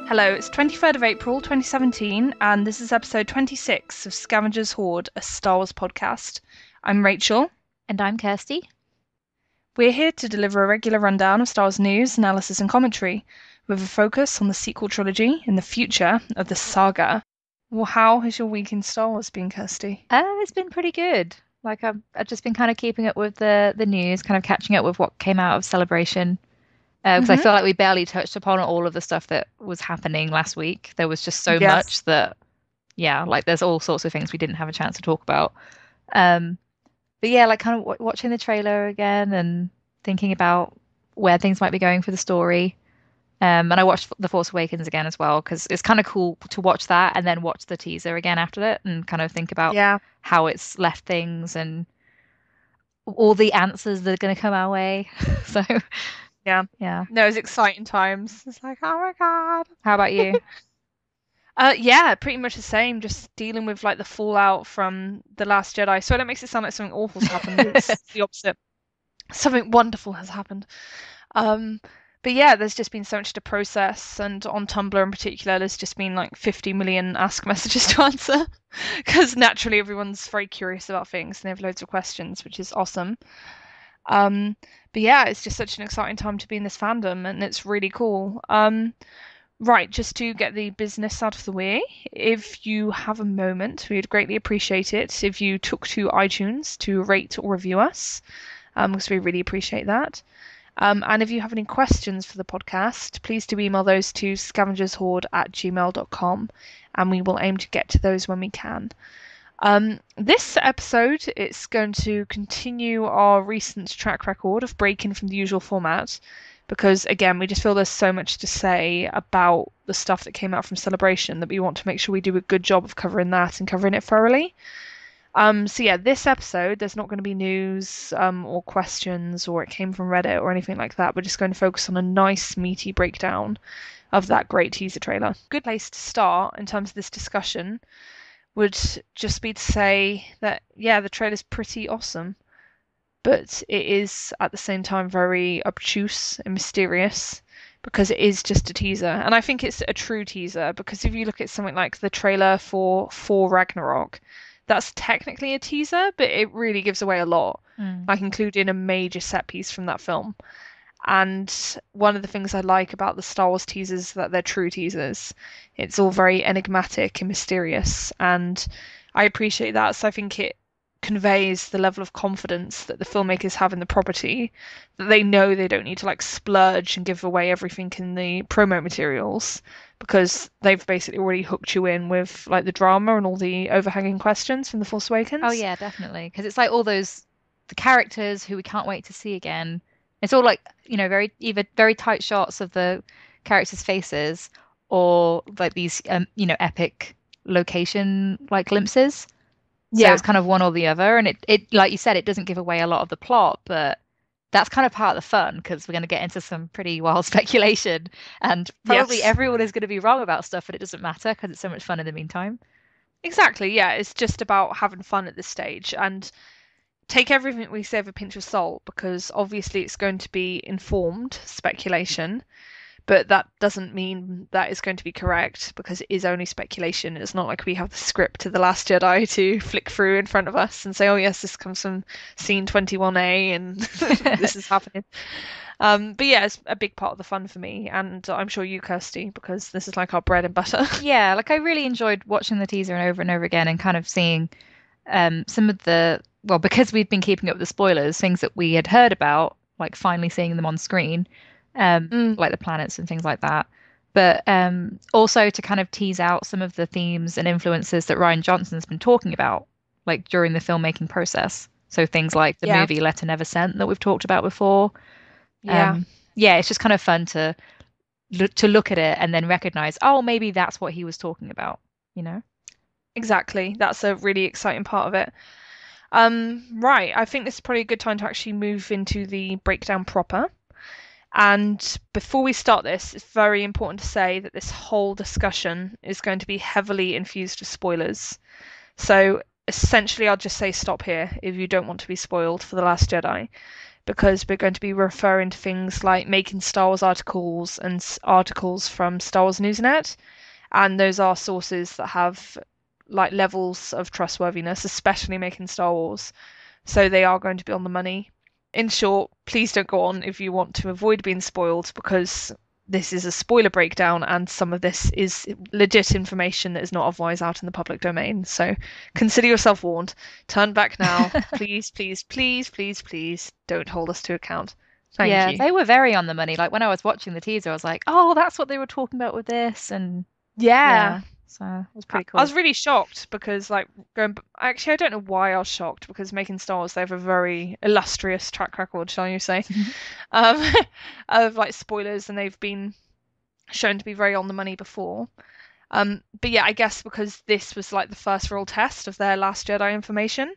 Hello, it's 23rd of April 2017, and this is episode 26 of Scavenger's Hoard, a Star Wars podcast. I'm Rachel. And I'm Kirsty. We're here to deliver a regular rundown of Star Wars news, analysis, and commentary, with a focus on the sequel trilogy and the future of the saga. Well, how has your week in Star Wars been, Kirsty? It's been pretty good. I've just been kind of keeping up with the news, kind of catching up with what came out of Celebration. Because I Mm-hmm. feel like we barely touched upon all of the stuff that was happening last week. There was just so Yes. much that, yeah, like there's all sorts of things we didn't have a chance to talk about. Um, but yeah, like kind of watching the trailer again and thinking about where things might be going for the story. And I watched The Force Awakens again as well because it's kind of cool to watch that and then watch the teaser again after it and kind of think about Yeah. how it's left things and all the answers that are going to come our way. So, Yeah. yeah. No, it's exciting times. It's like, oh my God. How about you? Yeah, pretty much the same. Just dealing with like the fallout from The Last Jedi. So that makes it sound like something awful's happened. It's the opposite. Something wonderful has happened. Um, but yeah, there's just been so much to process, and on Tumblr in particular, there's just been like 50 million ask messages to answer, because naturally everyone's very curious about things and they have loads of questions, which is awesome. Um, but yeah, it's just such an exciting time to be in this fandom, and it's really cool. Right, just to get the business out of the way, if you have a moment, we'd greatly appreciate it if you took to iTunes to rate or review us, because we really appreciate that. And if you have any questions for the podcast, please do email those to scavengershoard@gmail.com, and we will aim to get to those when we can. This episode, it's going to continue our recent track record of breaking from the usual format, because again, we just feel there's so much to say about the stuff that came out from Celebration that we want to make sure we do a good job of covering that and covering it thoroughly. So yeah, this episode, there's not going to be news or questions or it came from Reddit or anything like that. We're just going to focus on a nice, meaty breakdown of that great teaser trailer. Good place to start in terms of this discussion would just be to say that, yeah, the trailer's pretty awesome, but it is at the same time very obtuse and mysterious because it is just a teaser. And I think it's a true teaser because if you look at something like the trailer for Ragnarok, that's technically a teaser, but it really gives away a lot, Mm. like including a major set piece from that film. And one of the things I like about the Star Wars teasers is that they're true teasers. It's all very enigmatic and mysterious, and I appreciate that. So I think it conveys the level of confidence that the filmmakers have in the property, that they know they don't need to like splurge and give away everything in the promo materials because they've basically already hooked you in with like the drama and all the overhanging questions from The Force Oh Awakens. yeah, definitely. Because it's like all the characters who we can't wait to see again. It's all like, very either very tight shots of the characters' faces or like these epic location like glimpses. So Yeah. it's kind of one or the other. And it like you said, it doesn't give away a lot of the plot, but that's kind of part of the fun because we're going to get into some pretty wild speculation. And probably Yes. everyone is going to be wrong about stuff, but it doesn't matter because it's so much fun in the meantime. Exactly. Yeah. It's just about having fun at this stage and take everything we say with a pinch of salt because obviously it's going to be informed speculation, but that doesn't mean that is going to be correct because it is only speculation. It's not like we have the script of The Last Jedi to flick through in front of us and say, oh, yes, this comes from scene 21A and this is happening. But yeah, it's a big part of the fun for me, and I'm sure you, Kirsty, because this is like our bread and butter. Yeah, like I really enjoyed watching the teaser and over again and kind of seeing some of the, well, because we've been keeping up with the spoilers, things that we had heard about, like finally seeing them on screen, Mm, like the planets and things like that. But also to kind of tease out some of the themes and influences that Ryan Johnson's been talking about, like during the filmmaking process. So things like the yeah, movie Letter Never Sent that we've talked about before. yeah. Yeah, it's just kind of fun to look at it and then recognize, oh, maybe that's what he was talking about, you know? Exactly. That's a really exciting part of it. Right. I think this is probably a good time to actually move into the breakdown proper. And before we start this, it's very important to say that this whole discussion is going to be heavily infused with spoilers. So essentially, I'll just say stop here if you don't want to be spoiled for The Last Jedi. because we're going to be referring to things like making Star Wars articles and articles from Star Wars Newsnet, and those are sources that have like levels of trustworthiness, especially making Star Wars. So they are going to be on the money. In short, please don't go on if you want to avoid being spoiled, because this is a spoiler breakdown and some of this is legit information that is not otherwise out in the public domain. So consider yourself warned. Turn back now. Please, please, please, please, please don't hold us to account. Thank Yeah, you. they were very on the money. Like when I was watching the teaser, I was like, oh, that's what they were talking about with this. And Yeah. yeah, so it was I pretty I cool. was really shocked because, like, actually, I don't know why I was shocked, because making Star Wars, they have a very illustrious track record, shall you say, um, of like spoilers, and they've been shown to be very on the money before. But yeah, I guess because this was like the first real test of their Last Jedi information,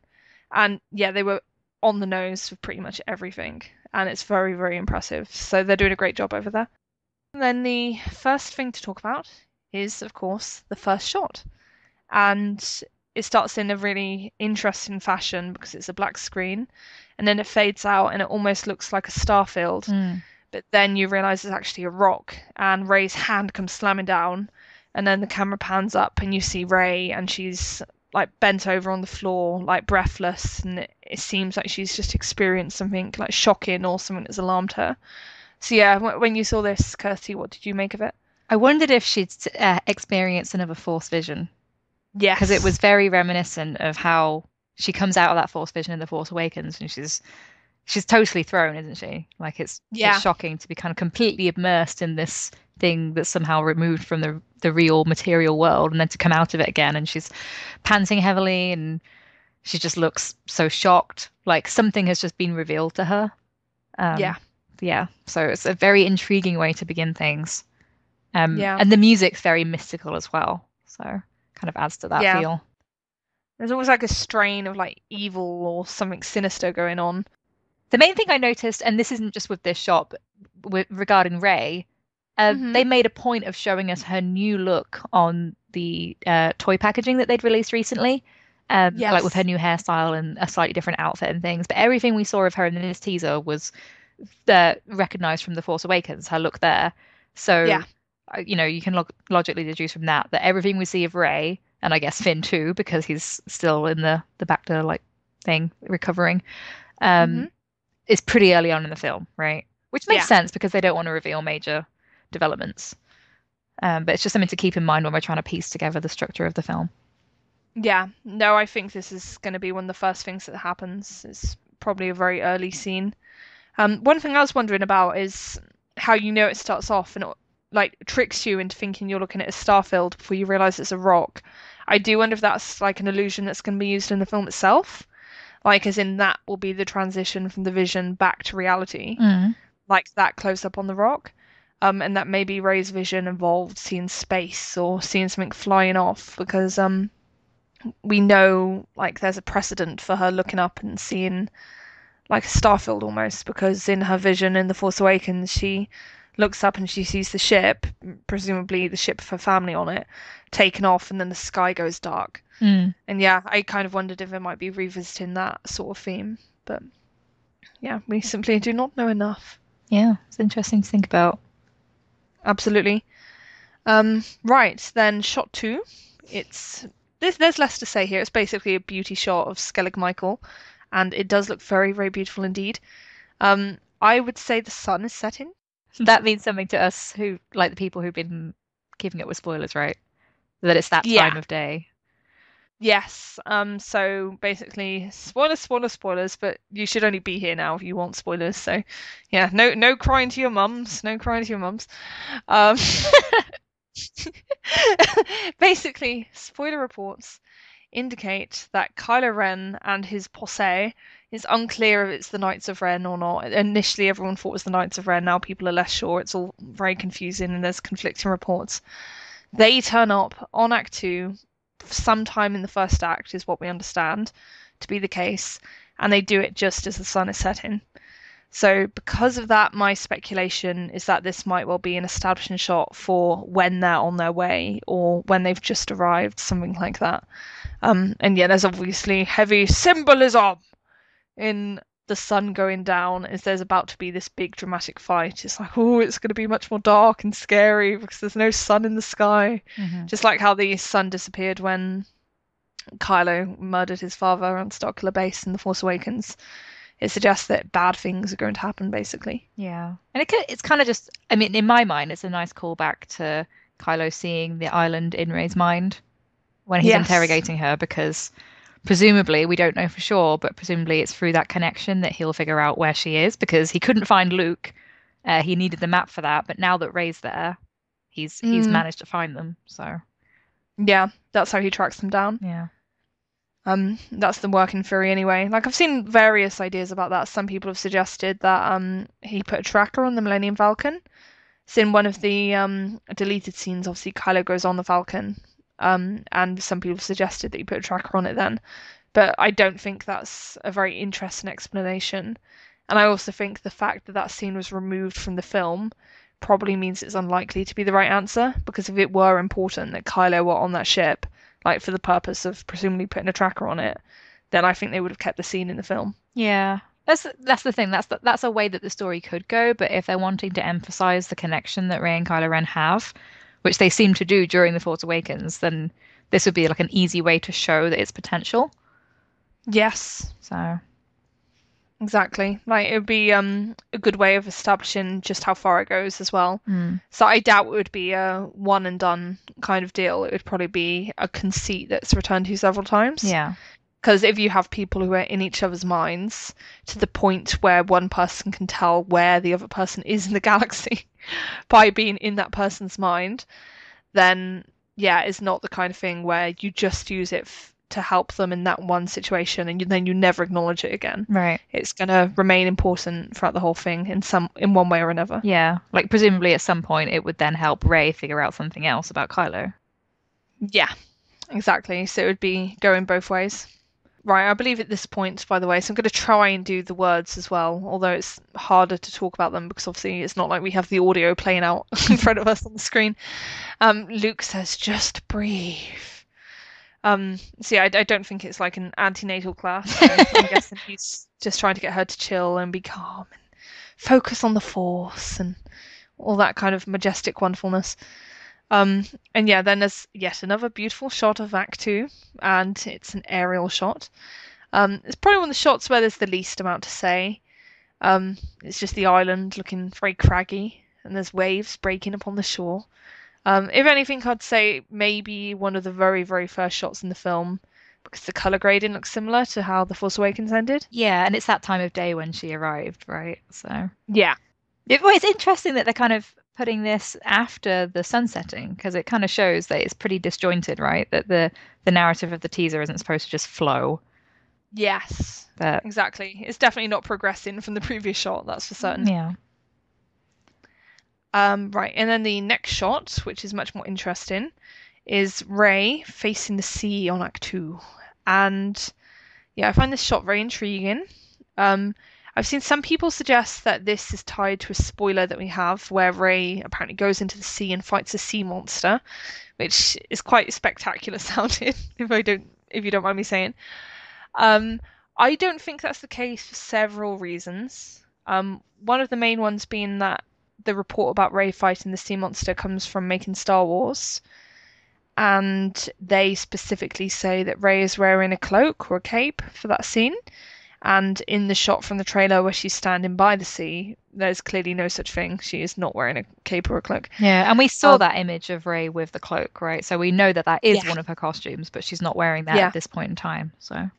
and yeah, they were on the nose for pretty much everything, and it's very, very impressive. So they're doing a great job over there. And then the first thing to talk about is, of course, the first shot, and it starts in a really interesting fashion because it's a black screen, and then it fades out, and it almost looks like a star field. Mm. But then you realize it's actually a rock, and Rey's hand comes slamming down, and then the camera pans up, and you see Rey, and she's like bent over on the floor, like breathless, and it seems like she's just experienced something like shocking or something that's alarmed her. So yeah, when you saw this, Kirsty, what did you make of it? I wondered if she'd experienced another Force vision because it was Yes. very reminiscent of how she comes out of that Force vision in The Force Awakens, and she's totally thrown, isn't she? Like it's Yeah. shocking to be kind of completely immersed in this thing that's somehow removed from the real material world, and then to come out of it again, and she's panting heavily, and she just looks so shocked, like something has just been revealed to her. Um, Yeah. yeah, so it's a very intriguing way to begin things. Yeah. And the music's very mystical as well, so kind of adds to that Yeah. feel. There's always like a strain of like evil or something sinister going on. The main thing I noticed, and this isn't just with this shop, regarding Rey, Mm-hmm. they made a point of showing us her new look on the toy packaging that they'd released recently, like with her Yes. new hairstyle and a slightly different outfit and things. But everything we saw of her in this teaser was recognized from The Force Awakens, her look there. Yeah. So, you can logically deduce from that that everything we see of Rey, and I guess Finn too, because he's still in the Bacta like thing recovering, Mm-hmm. um, is pretty early on in the film, right? Which makes Yeah. sense because they don't want to reveal major developments. But it's just something to keep in mind when we're trying to piece together the structure of the film. Yeah. No, I think this is going to be one of the first things that happens. It's probably a very early scene. One thing I was wondering about is how you know it starts off and it, like tricks you into thinking you're looking at a starfield before you realize it's a rock. I do wonder if that's like an illusion that's going to be used in the film itself, like as in that will be the transition from the vision back to reality, Mm. like that close up on the rock. And that maybe Rey's vision involved seeing space or seeing something flying off, because we know like there's a precedent for her looking up and seeing like a starfield almost, because in her vision in The Force Awakens, she looks up and she sees the ship, presumably the ship with her family on it, taken off, and then the sky goes dark. Mm. And yeah, I kind of wondered if it might be revisiting that sort of theme, but yeah, we simply do not know enough. Yeah, it's interesting to think about. Absolutely. Right, then shot two. It's there's less to say here. It's basically a beauty shot of Skellig Michael, and it does look very, very beautiful indeed. I would say the sun is setting. That means something to us who like the people who've been keeping up with spoilers, right? That it's that Yeah. time of day. Yes. So basically, spoilers, spoilers, spoilers. But you should only be here now if you want spoilers. So, yeah, no crying to your mums. No crying to your mums. Um, basically, spoiler reports indicate that Kylo Ren and his posse, it's unclear if it's the Knights of Ren or not. Initially, everyone thought it was the Knights of Ren. Now people are less sure. It's all very confusing and there's conflicting reports. They turn up on Act 2 sometime in the first act, is what we understand to be the case, and they do it just as the sun is setting. So, because of that, my speculation is that this might well be an establishing shot for when they're on their way or when they've just arrived, something like that. And yeah, there's obviously heavy symbolism in the sun going down is there's about to be this big dramatic fight. It's like, oh, it's going to be much more dark and scary because there's no sun in the sky. Hmm. Just like how the sun disappeared when Kylo murdered his father on Starkiller Base in The Force Awakens. It suggests that bad things are going to happen, basically. Yeah. And it's kind of just, I mean, in my mind, it's a nice callback to Kylo seeing the island in Rey's mind when he's Yes. interrogating her, because presumably, we don't know for sure, but presumably it's through that connection that he'll figure out where she is, because he couldn't find Luke. He needed the map for that, but now that Rey's there, he's Mm, managed to find them. So, yeah, that's how he tracks them down. yeah. That's the working theory anyway. Like I've seen various ideas about that. Some people have suggested that he put a tracker on the Millennium Falcon. So in one of the deleted scenes, obviously Kylo goes on the Falcon. And some people suggested that he put a tracker on it then. But I don't think that's a very interesting explanation. And I also think the fact that that scene was removed from the film probably means it's unlikely to be the right answer, because if it were important that Kylo were on that ship, like for the purpose of presumably putting a tracker on it, then I think they would have kept the scene in the film. Yeah. That's the thing. That's a way that the story could go, but if they're wanting to emphasize the connection that Rey and Kylo Ren have, which they seem to do during The Force Awakens, then this would be like an easy way to show that it's potential. Yes, So, exactly. Like it would be a good way of establishing just how far it goes as well. mm, So I doubt it would be a one and done kind of deal. It would probably be a conceit that's returned to several times. yeah. Because if you have people who are in each other's minds to the point where one person can tell where the other person is in the galaxy by being in that person's mind, then yeah, it's not the kind of thing where you just use it to help them in that one situation and then you never acknowledge it again. Right. It's going to remain important throughout the whole thing in one way or another. Yeah. Like presumably at some point it would then help Rey figure out something else about Kylo. Yeah, exactly. So it would be going both ways. Right, I believe at this point, by the way, so I'm going to try and do the words as well, although it's harder to talk about them because obviously it's not like we have the audio playing out in front of us on the screen. Luke says, just breathe. So yeah, I don't think it's like an antenatal class. So I'm guessing he's just trying to get her to chill and be calm and focus on the Force and all that kind of majestic wonderfulness. And yeah, then there's yet another beautiful shot of Act 2, and it's an aerial shot. It's probably one of the shots where there's the least amount to say. It's just the island looking very craggy, and there's waves breaking upon the shore. If anything, I'd say maybe one of the very, very first shots in the film, because the color grading looks similar to how The Force Awakens ended. Yeah, and it's that time of day when she arrived, right? So Yeah. well, it's interesting that they're kind of putting this after the sun setting, because it kind of shows that it's pretty disjointed, right? That the narrative of the teaser isn't supposed to just flow. Yes. But Exactly. It's definitely not progressing from the previous shot, that's for certain. yeah. Right, and then the next shot, which is much more interesting, is Rey facing the sea on Act 2. And yeah, I find this shot very intriguing. I've seen some people suggest that this is tied to a spoiler that we have where Rey apparently goes into the sea and fights a sea monster, which is quite spectacular sounding, if you don't mind me saying. I don't think that's the case for several reasons. One of the main ones being that the report about Rey fighting the sea monster comes from Making Star Wars, and they specifically say that Rey is wearing a cloak or a cape for that scene. And in the shot from the trailer where she's standing by the sea, there's clearly no such thing. She is not wearing a cape or a cloak. Yeah, and we saw that image of Rey with the cloak, right? So we know that that is Yeah. one of her costumes, but she's not wearing that Yeah. at this point in time. So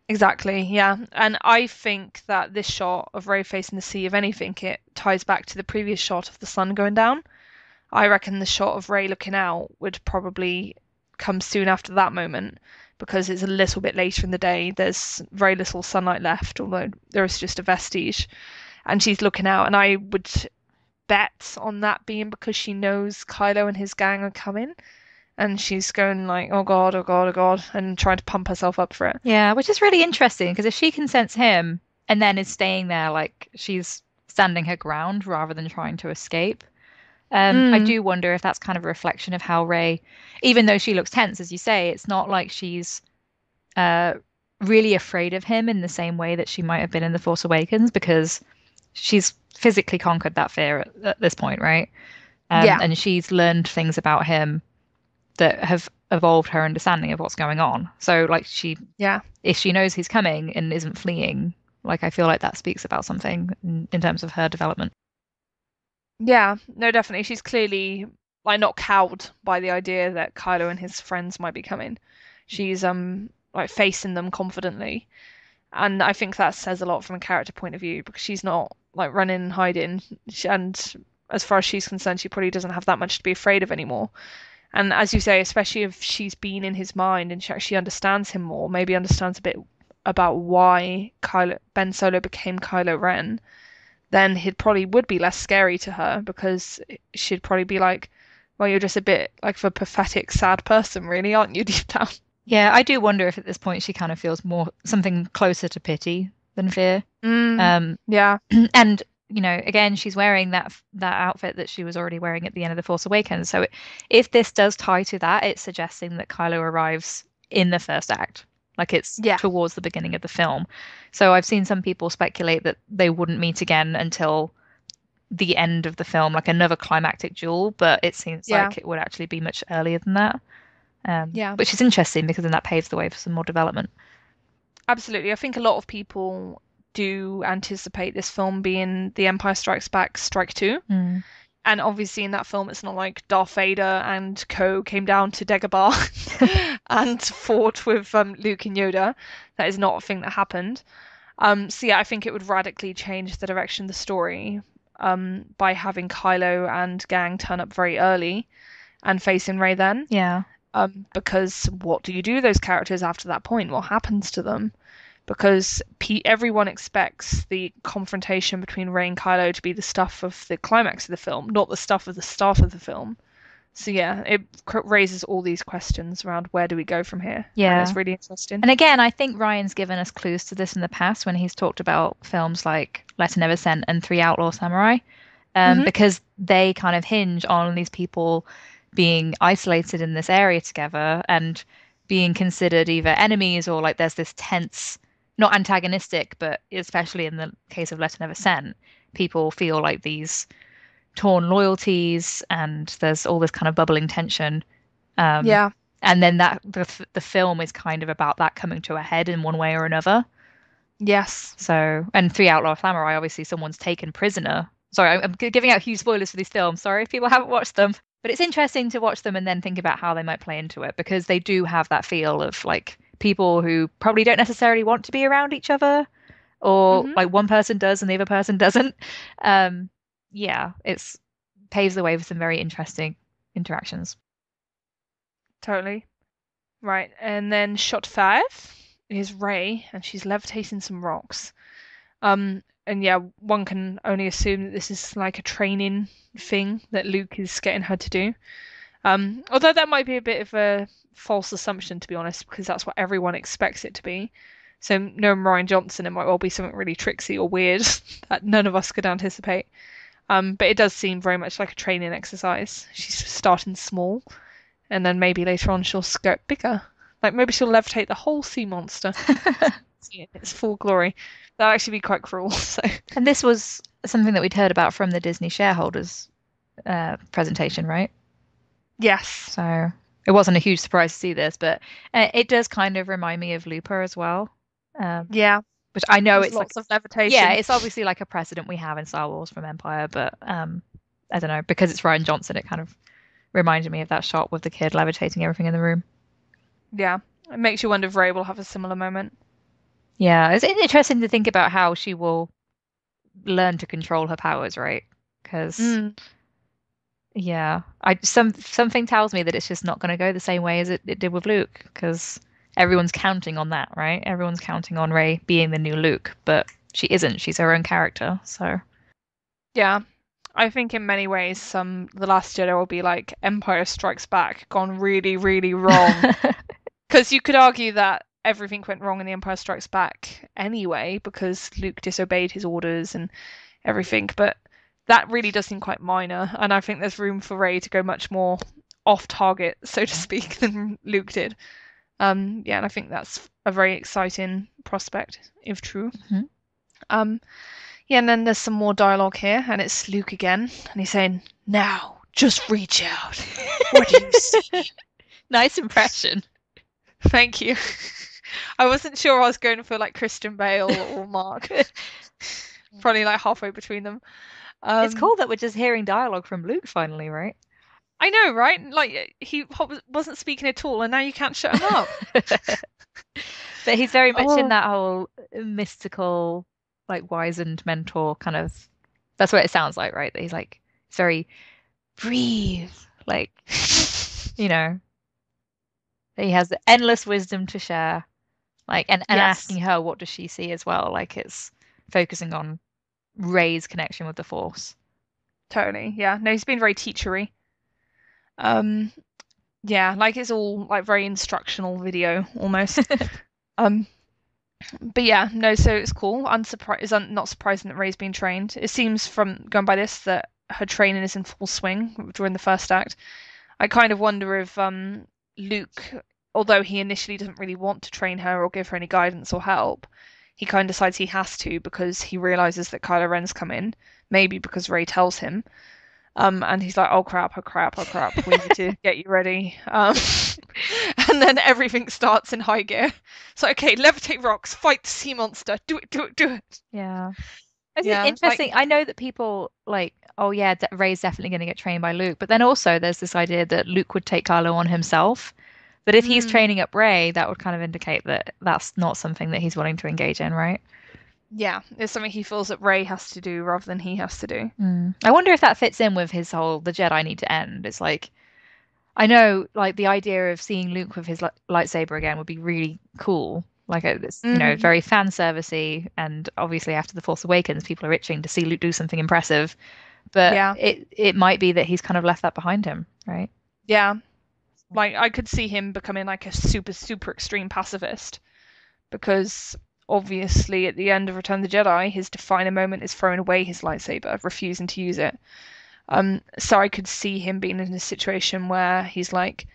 Exactly, yeah. And I think that this shot of Rey facing the sea, if anything, it ties back to the previous shot of the sun going down. I reckon the shot of Rey looking out would probably come soon after that moment, because it's a little bit later in the day. There's very little sunlight left, although there is just a vestige. And she's looking out, and I would bet on that being because she knows Kylo and his gang are coming. And she's going like, oh God, oh God, oh God, and trying to pump herself up for it. yeah, which is really interesting, because if she can sense him and then is staying there, like she's standing her ground rather than trying to escape. I do wonder if that's kind of a reflection of how Rey, even though she looks tense, as you say, it's not like she's really afraid of him in the same way that she might have been in The Force Awakens, because she's physically conquered that fear at this point, right? Yeah, And she's learned things about him that have evolved her understanding of what's going on. So, like, yeah, if she knows he's coming and isn't fleeing, like, I feel like that speaks about something in terms of her development. yeah. No, definitely. She's clearly like not cowed by the idea that Kylo and his friends might be coming. She's like facing them confidently. And I think that says a lot from a character point of view because she's not like running and hiding. And as far as she's concerned, she probably doesn't have that much to be afraid of anymore. And as you say, especially if she's been in his mind and she actually understands him more, maybe understands a bit about why Ben Solo became Kylo Ren, then he probably would be less scary to her because she'd probably be like, well, you're just a bit like a pathetic, sad person, really, aren't you, deep down? Yeah, I do wonder if at this point she kind of feels more something closer to pity than fear. Um, Yeah, and again, she's wearing that outfit that she was already wearing at the end of The Force Awakens. So if this does tie to that, it's suggesting that Kylo arrives in the first act, like it's yeah, towards the beginning of the film. So I've seen some people speculate that they wouldn't meet again until the end of the film, like another climactic duel, but it seems yeah, like it would actually be much earlier than that. yeah. Which is interesting because then that paves the way for some more development. Absolutely. I think a lot of people do anticipate this film being The Empire Strikes Back Strike 2. Mm. And obviously in that film it's not like Darth Vader and co came down to Dagobah and fought with Luke and Yoda. That is not a thing that happened. So yeah, I think it would radically change the direction of the story by having Kylo and gang turn up very early and facing Rey then. Yeah. Because what do you do with those characters after that point? What happens to them? Because everyone expects the confrontation between Rey and Kylo to be the stuff of the climax of the film, not the stuff of the start of the film. So yeah, it raises all these questions around where do we go from here, and Yeah. it's really interesting. And again, I think Ryan's given us clues to this in the past when he's talked about films like Letter Never Sent and Three Outlaw Samurai, Hmm. because they kind of hinge on these people being isolated in this area together and being considered either enemies or like there's this tense, not antagonistic, but especially in the case of Letter Never Sent, people feel like these torn loyalties and there's all this kind of bubbling tension. Um, Yeah. and then the film is kind of about that coming to a head in one way or another. Yes. So, and Three Outlaw Samurai, obviously someone's taken prisoner. Sorry, I'm giving out huge spoilers for these films. Sorry if people haven't watched them, but it's interesting to watch them and then think about how they might play into it because they do have that feel of like people who probably don't necessarily want to be around each other, or Hmm. like one person does and the other person doesn't. Um, yeah, it's paves the way for some very interesting interactions. Totally. Right. And then shot 5 is Rey, and she's levitating some rocks. And yeah, one can only assume that this is like a training thing that Luke is getting her to do. Although that might be a bit of a false assumption, to be honest, because that's what everyone expects it to be. So, knowing Ryan Johnson, it might well be something really tricksy or weird that none of us could anticipate. But it does seem very much like a training exercise. She's starting small, and then maybe later on she'll get bigger. Like maybe she'll levitate the whole sea monster. See it in its full glory. That'd actually be quite cruel. So And this was something that we'd heard about from the Disney shareholders presentation, right? yes, So it wasn't a huge surprise to see this, but it does kind of remind me of Looper as well. Um, yeah, which I know there's it's like, lots of yeah, levitation. it's obviously like a precedent we have in Star Wars from Empire, but I don't know, because it's Ryan Johnson, it kind of reminded me of that shot with the kid levitating everything in the room. Yeah, it makes you wonder if Ray will have a similar moment. Yeah, it's interesting to think about how she will learn to control her powers, right? Because Mm, yeah, something tells me that it's just not going to go the same way as it did with Luke, because everyone's counting on that, right? Everyone's counting on Rey being the new Luke, but she isn't. She's her own character. So yeah, I think in many ways, The Last Jedi will be like Empire Strikes Back gone really, really wrong. Because you could argue that everything went wrong in The Empire Strikes Back anyway, because Luke disobeyed his orders and everything. But that really does seem quite minor, and I think there's room for Rey to go much more off target, so to speak, than Luke did. Yeah, and I think that's a very exciting prospect, if true. Mhm. Um, yeah, and then there's some more dialogue here, and it's Luke again, and he's saying, "Now, just reach out. What do you see?" Nice impression. Thank you. I wasn't sure I was going for like Christian Bale or Mark. Probably like halfway between them. It's Um, cool that we're just hearing dialogue from Luke finally, right? I know, right? Like he wasn't speaking at all, and now you can't shut him up. But he's very much in Oh, that whole mystical, like wizened mentor kind of. That's what it sounds like, right? That he's like, it's very breathe, like, you know, that he has the endless wisdom to share. Like, and asking yes, her, what does she see as well? Like, it's focusing on Rey's connection with the Force. totally. Yeah, no, he's been very teachery. Um, yeah, like it's all like very instructional video almost. Um, but yeah, no, so it's cool. Unsurprised, not surprising that Rey's been trained. It seems from going by this that her training is in full swing during the first act. I kind of wonder if Luke, although he initially doesn't really want to train her or give her any guidance or help, he kind of decides he has to because he realizes that Kylo Ren's come in. Maybe because Rey tells him. And he's like, "Oh crap! Oh crap! Oh crap! We need to get you ready." And then everything starts in high gear. So okay, levitate rocks, fight the sea monster, do it, do it, do it. Yeah. It's Yeah, interesting. I know that people like, oh yeah, Rey's definitely going to get trained by Luke, but then also there's this idea that Luke would take Kylo on himself. But if he's mm, training up Rey, that would kind of indicate that that's not something that he's willing to engage in, right? yeah, it's something he feels that Rey has to do rather than he has to do. I wonder if that fits in with his whole the Jedi need to end. It's like I know, like the idea of seeing Luke with his lightsaber again would be really cool. Like it's Mm, very fan servicey, and obviously after the Force Awakens, people are itching to see Luke do something impressive. But yeah, it might be that he's kind of left that behind him, right? yeah. Like I could see him becoming like a super, super extreme pacifist because obviously at the end of Return of the Jedi, his defining moment is throwing away his lightsaber, refusing to use it. So I could see him being in a situation where he's like,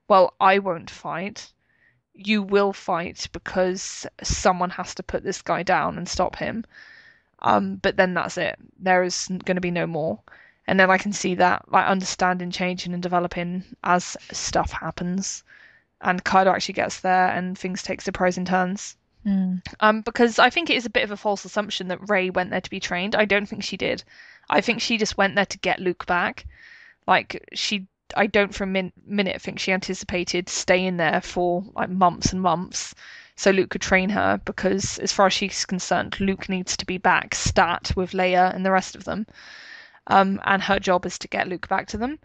"Well, I won't fight. You will fight because someone has to put this guy down and stop him." But then that's it. There is going to be no more. And then I can see that like understanding changing and developing as stuff happens, and Kylo actually gets there and things take surprising turns. Mm. Because I think it is a bit of a false assumption that Rey went there to be trained. I don't think she did. I think she just went there to get Luke back. Like I don't for a minute think she anticipated staying there for like months and months so Luke could train her because as far as she's concerned, Luke needs to be back stat with Leia and the rest of them. And her job is to get Luke back to them.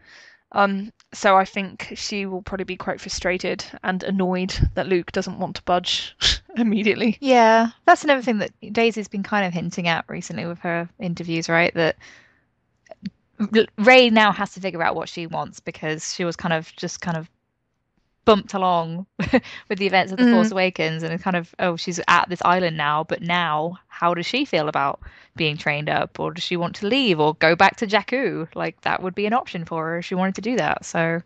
So I think she will probably be quite frustrated and annoyed that Luke doesn't want to budge immediately. Yeah, that's another thing that Daisy's been kind of hinting at recently with her interviews, right? That Rey now has to figure out what she wants because she was kind of bumped along with the events of The Force Mm, Awakens and it's kind of, oh, she's at this island now, but now how does she feel about being trained up? Or does she want to leave or go back to Jakku? Like that would be an option for her if she wanted to do that. So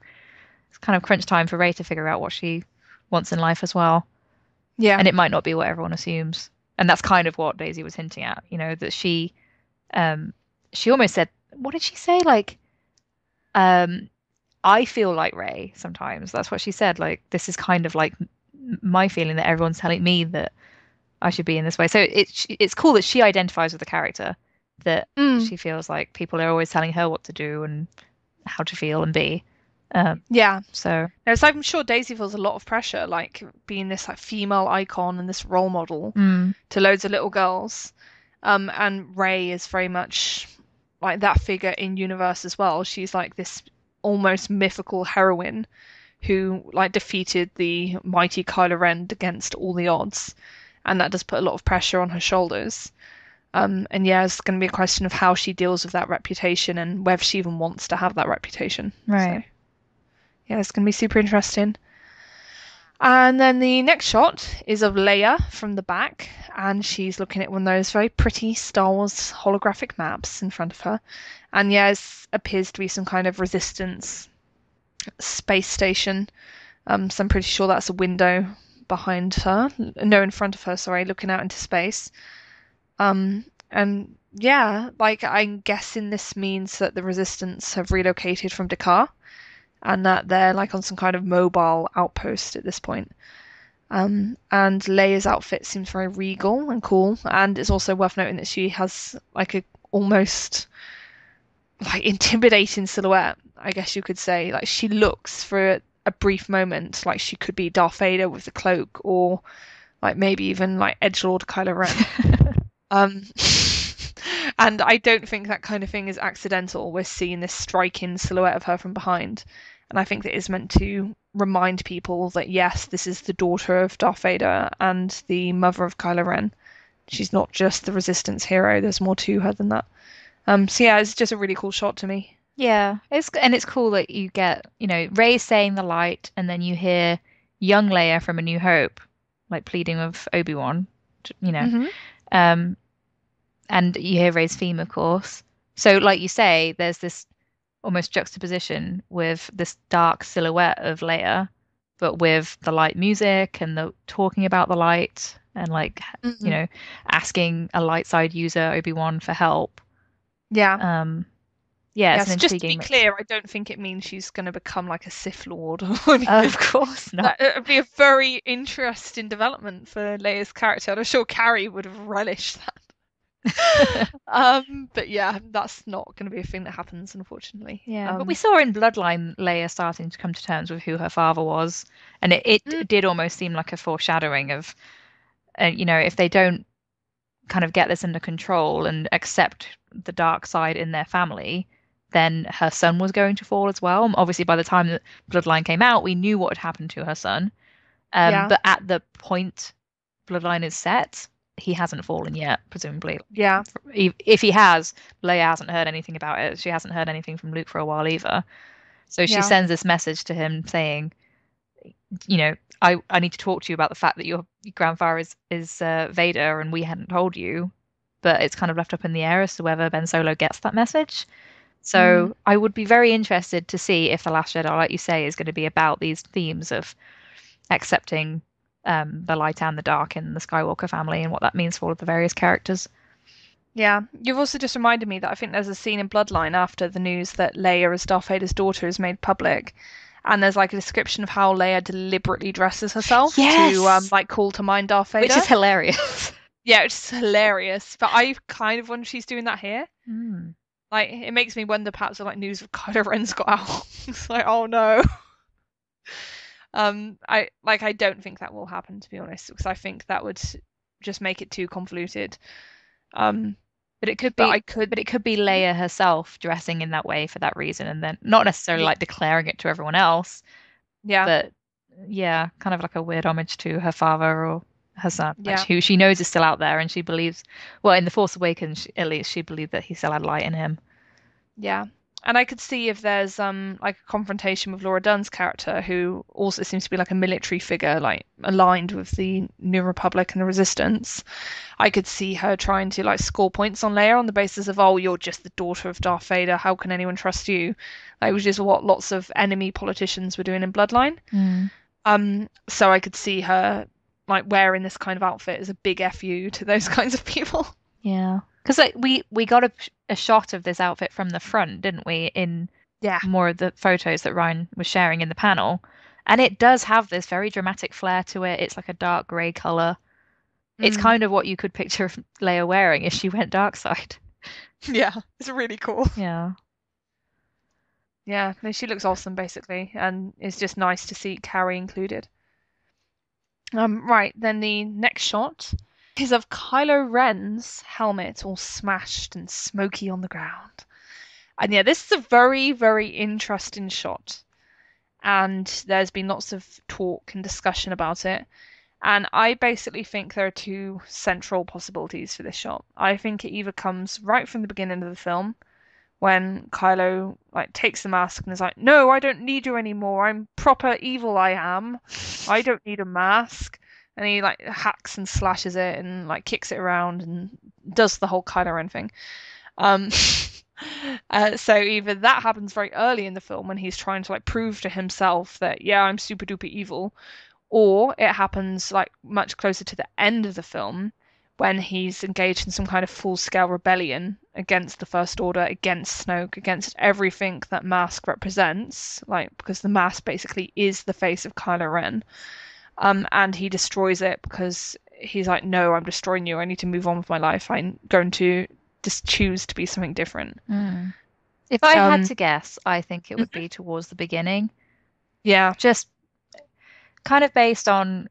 it's kind of crunch time for Rey to figure out what she wants in life as well. yeah. And it might not be what everyone assumes. And that's kind of what Daisy was hinting at, that um she almost said, what did she say? Like, um I feel like Rey sometimes. That's what she said. Like, this is kind of like my feeling that everyone's telling me that I should be in this way. So it's cool that she identifies with the character, that Mm, she feels like people are always telling her what to do and how to feel and be. yeah. So No, so I'm sure Daisy feels a lot of pressure, like being this like female icon and this role model mm, to loads of little girls. And Rey is very much like that figure in universe as well. She's like this almost mythical heroine who like defeated the mighty Kylo Ren against all the odds, and that does put a lot of pressure on her shoulders. And yeah, it's going to be a question of how she deals with that reputation and whether she even wants to have that reputation. So right. yeah, it's going to be super interesting. And then the next shot is of Leia from the back, and she's looking at one of those very pretty Star Wars holographic maps in front of her. And yes, appears to be some kind of resistance space station. So I'm pretty sure that's a window behind her. No, in front of her, sorry, looking out into space. And yeah, like I'm guessing this means that the Resistance have relocated from Dakar and that they're like on some kind of mobile outpost at this point. And Leia's outfit seems very regal and cool, and it's also worth noting that she has like a almost like intimidating silhouette, I guess you could say. Like she looks for a brief moment like she could be Darth Vader with the cloak, or like maybe even like Edgelord Kylo Ren. Um, and I don't think that kind of thing is accidental. We're seeing this striking silhouette of her from behind, and I think that is meant to remind people that yes, this is the daughter of Darth Vader and the mother of Kylo Ren. She's not just the Resistance hero. There's more to her than that. So yeah, it's just a really cool shot to me. Yeah, it's cool that you get, Rey saying the light, and then you hear young Leia from A New Hope, like pleading with Obi-Wan, you know, Hmm. um, and you hear Rey's theme, of course. So, like you say, there's this almost juxtaposition with this dark silhouette of Leia, but with the light music and the talking about the light and like, you Hmm. know, asking a light side user, Obi-Wan, for help. Yeah. Um, yeah, it's an Yes, just to be intriguing mix. clear, I don't think it means she's going to become like a Sith Lord or anything. Of course not. That would be a very interesting development for Leia's character. I'm sure Carrie would have relished that. But yeah, that's not going to be a thing that happens, unfortunately. Yeah, but we saw in Bloodline Leia starting to come to terms with who her father was, and it Mm, did almost seem like a foreshadowing of, if they don't kind of get this under control and accept the dark side in their family, then her son was going to fall as well. Obviously, by the time that Bloodline came out, we knew what had happened to her son. yeah, But at the point Bloodline is set, he hasn't fallen yet, presumably. yeah, If he has, Leia hasn't heard anything about it. She hasn't heard anything from Luke for a while either. So she yeah, sends this message to him saying, I need to talk to you about the fact that your grandfather is Vader and we hadn't told you, but it's kind of left up in the air as to whether Ben Solo gets that message. mm, So I would be very interested to see if The Last Jedi, like you say, is going to be about these themes of accepting the light and the dark in the Skywalker family and what that means for all of the various characters. yeah. You've also just reminded me that I think there's a scene in Bloodline after the news that Leia as Darth Vader's daughter is made public, and there's like a description of how Leia deliberately dresses herself to Yes, like call to mind Darth which Vader. is hilarious. Yeah, it's hilarious. But I kind of wonder if she's doing that here. Hmm. Like, it makes me wonder perhaps if like news of Kylo Ren's got out. It's like, oh no. I don't think that will happen to be honest, because I think that would just make it too convoluted. Um, But it could but be, I could, but it could be Leia herself dressing in that way for that reason, and then not necessarily yeah, like declaring it to everyone else, yeah, but yeah, kind of like a weird homage to her father or her son, like yeah. who she knows is still out there, and she believes, well, in The Force Awakens, at least she believed that he still had light in him. Yeah. And I could see if there's like a confrontation with Laura Dunn's character, who also seems to be like a military figure, like aligned with the New Republic and the Resistance. I could see her trying to like score points on Leia on the basis of, oh, you're just the daughter of Darth Vader. How can anyone trust you? Like, which is what lots of enemy politicians were doing in Bloodline. Mm. So I could see her like wearing this kind of outfit as a big fu to those kinds of people. Yeah, because like we got a shot of this outfit from the front, didn't we? In Yeah. more of the photos that Ryan was sharing in the panel, and it does have this very dramatic flair to it. It's like a dark grey color. It's Mm. kind of what you could picture Leia wearing if she went dark side. Yeah. It's really cool. Yeah. Yeah, no, she looks awesome basically, and it's just nice to see Carrie included. Right, then the next shot is of Kylo Ren's helmet all smashed and smoky on the ground. And yeah, this is a very, very interesting shot. And there's been lots of talk and discussion about it. And I basically think there are two central possibilities for this shot. I think it either comes right from the beginning of the film, when Kylo like takes the mask and is like, "No, I don't need you anymore. I'm proper evil. I am. I don't need a mask." And he like hacks and slashes it and like kicks it around and does the whole Kylo Ren thing. Um, So either that happens very early in the film when he's trying to like prove to himself that yeah, I'm super duper evil, or it happens like much closer to the end of the film when he's engaged in some kind of full-scale rebellion against the First Order, against Snoke, against everything that Mask represents, like because the Mask basically is the face of Kylo Ren. And he destroys it because he's like, no, I'm destroying you. I need to move on with my life. I'm going to just choose to be something different. Mm. If I had Um, to guess, I think it would mhm. be towards the beginning, Yeah, just kind of based on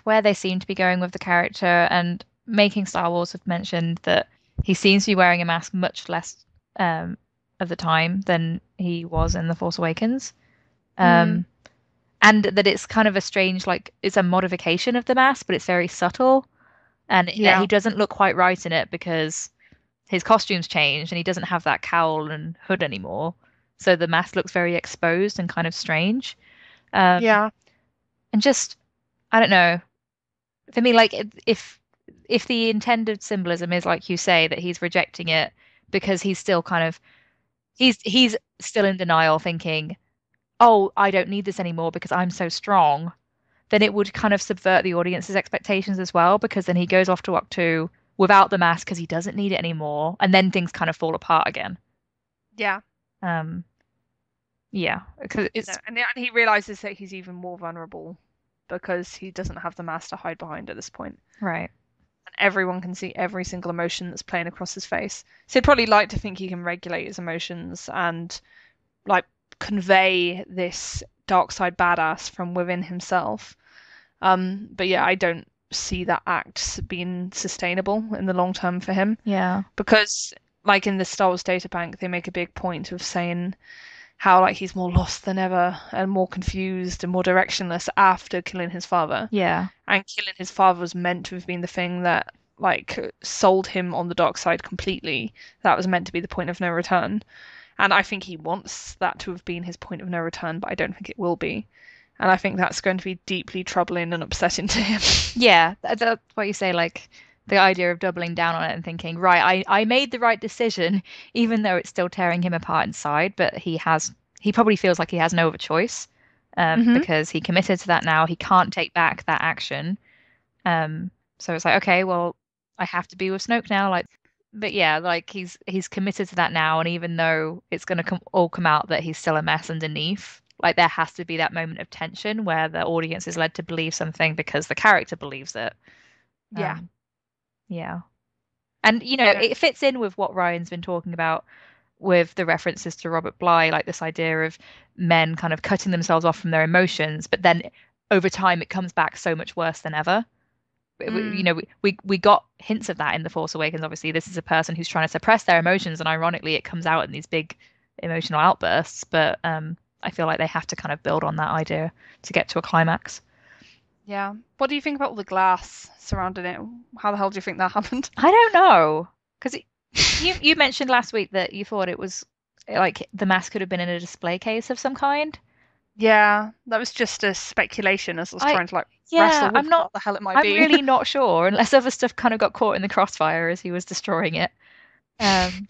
where they seem to be going with the character, and making Star Wars have mentioned that he seems to be wearing a mask much less of the time than he was in The Force Awakens. mm, Um, and that it's kind of a strange, like, it's a modification of the mask, but it's very subtle, and that yeah, he doesn't look quite right in it because his costume's changed and he doesn't have that cowl and hood anymore. So the mask looks very exposed and kind of strange. Um, yeah, and just, I don't know. For me, like if the intended symbolism is like you say that he's rejecting it because he's still kind of he's still in denial, thinking, "Oh, I don't need this anymore because I'm so strong." Then it would kind of subvert the audience's expectations as well, because then he goes off to Octo without the mask because he doesn't need it anymore, and then things kind of fall apart again. yeah. Um, yeah, because No, it's and he realizes that he's even more vulnerable because he doesn't have the mask to hide behind at this point. right. And everyone can see every single emotion that's playing across his face. So he'd probably like to think he can regulate his emotions and like convey this dark side badass from within himself. But yeah, I don't see that act being sustainable in the long term for him Yeah, because, like in the Star Wars data bank, they make a big point of saying how like he's more lost than ever and more confused and more directionless after killing his father. yeah, And killing his father was meant to have been the thing that like sold him on the dark side completely. That was meant to be the point of no return. And I think he wants that to have been his point of no return, but I don't think it will be. And I think that's going to be deeply troubling and upsetting to him. yeah. That's what you say, like the idea of doubling down on it and thinking, right, I made the right decision, even though it's still tearing him apart inside. But he probably feels like he has no other choice, Hmm. because he committed to that now. He can't take back that action. Um, so it's like, okay, well, I have to be with Snoke now. Like, but yeah, like he's committed to that now, and even though it's going to all come out that he's still a mess underneath, like there has to be that moment of tension where the audience is led to believe something because the character believes it. Yeah. Um, yeah, and Yeah. it fits in with what Ryan's been talking about with the references to Robert Bly, like this idea of men kind of cutting themselves off from their emotions, but then over time it comes back so much worse than ever. Mm. We got hints of that in The Force Awakens. Obviously, this is a person who's trying to suppress their emotions, and ironically, it comes out in these big emotional outbursts. But I feel like they have to kind of build on that idea to get to a climax. Yeah. What do you think about all the glass surrounding it? How the hell do you think that happened? I don't know, because you mentioned last week that you thought it was like the mask could have been in a display case of some kind. Yeah, that was just a speculation as I was I trying to like Yeah, wrestle with what the hell it might I'm be. really not sure, unless other stuff kind of got caught in the crossfire as he was destroying it. Um,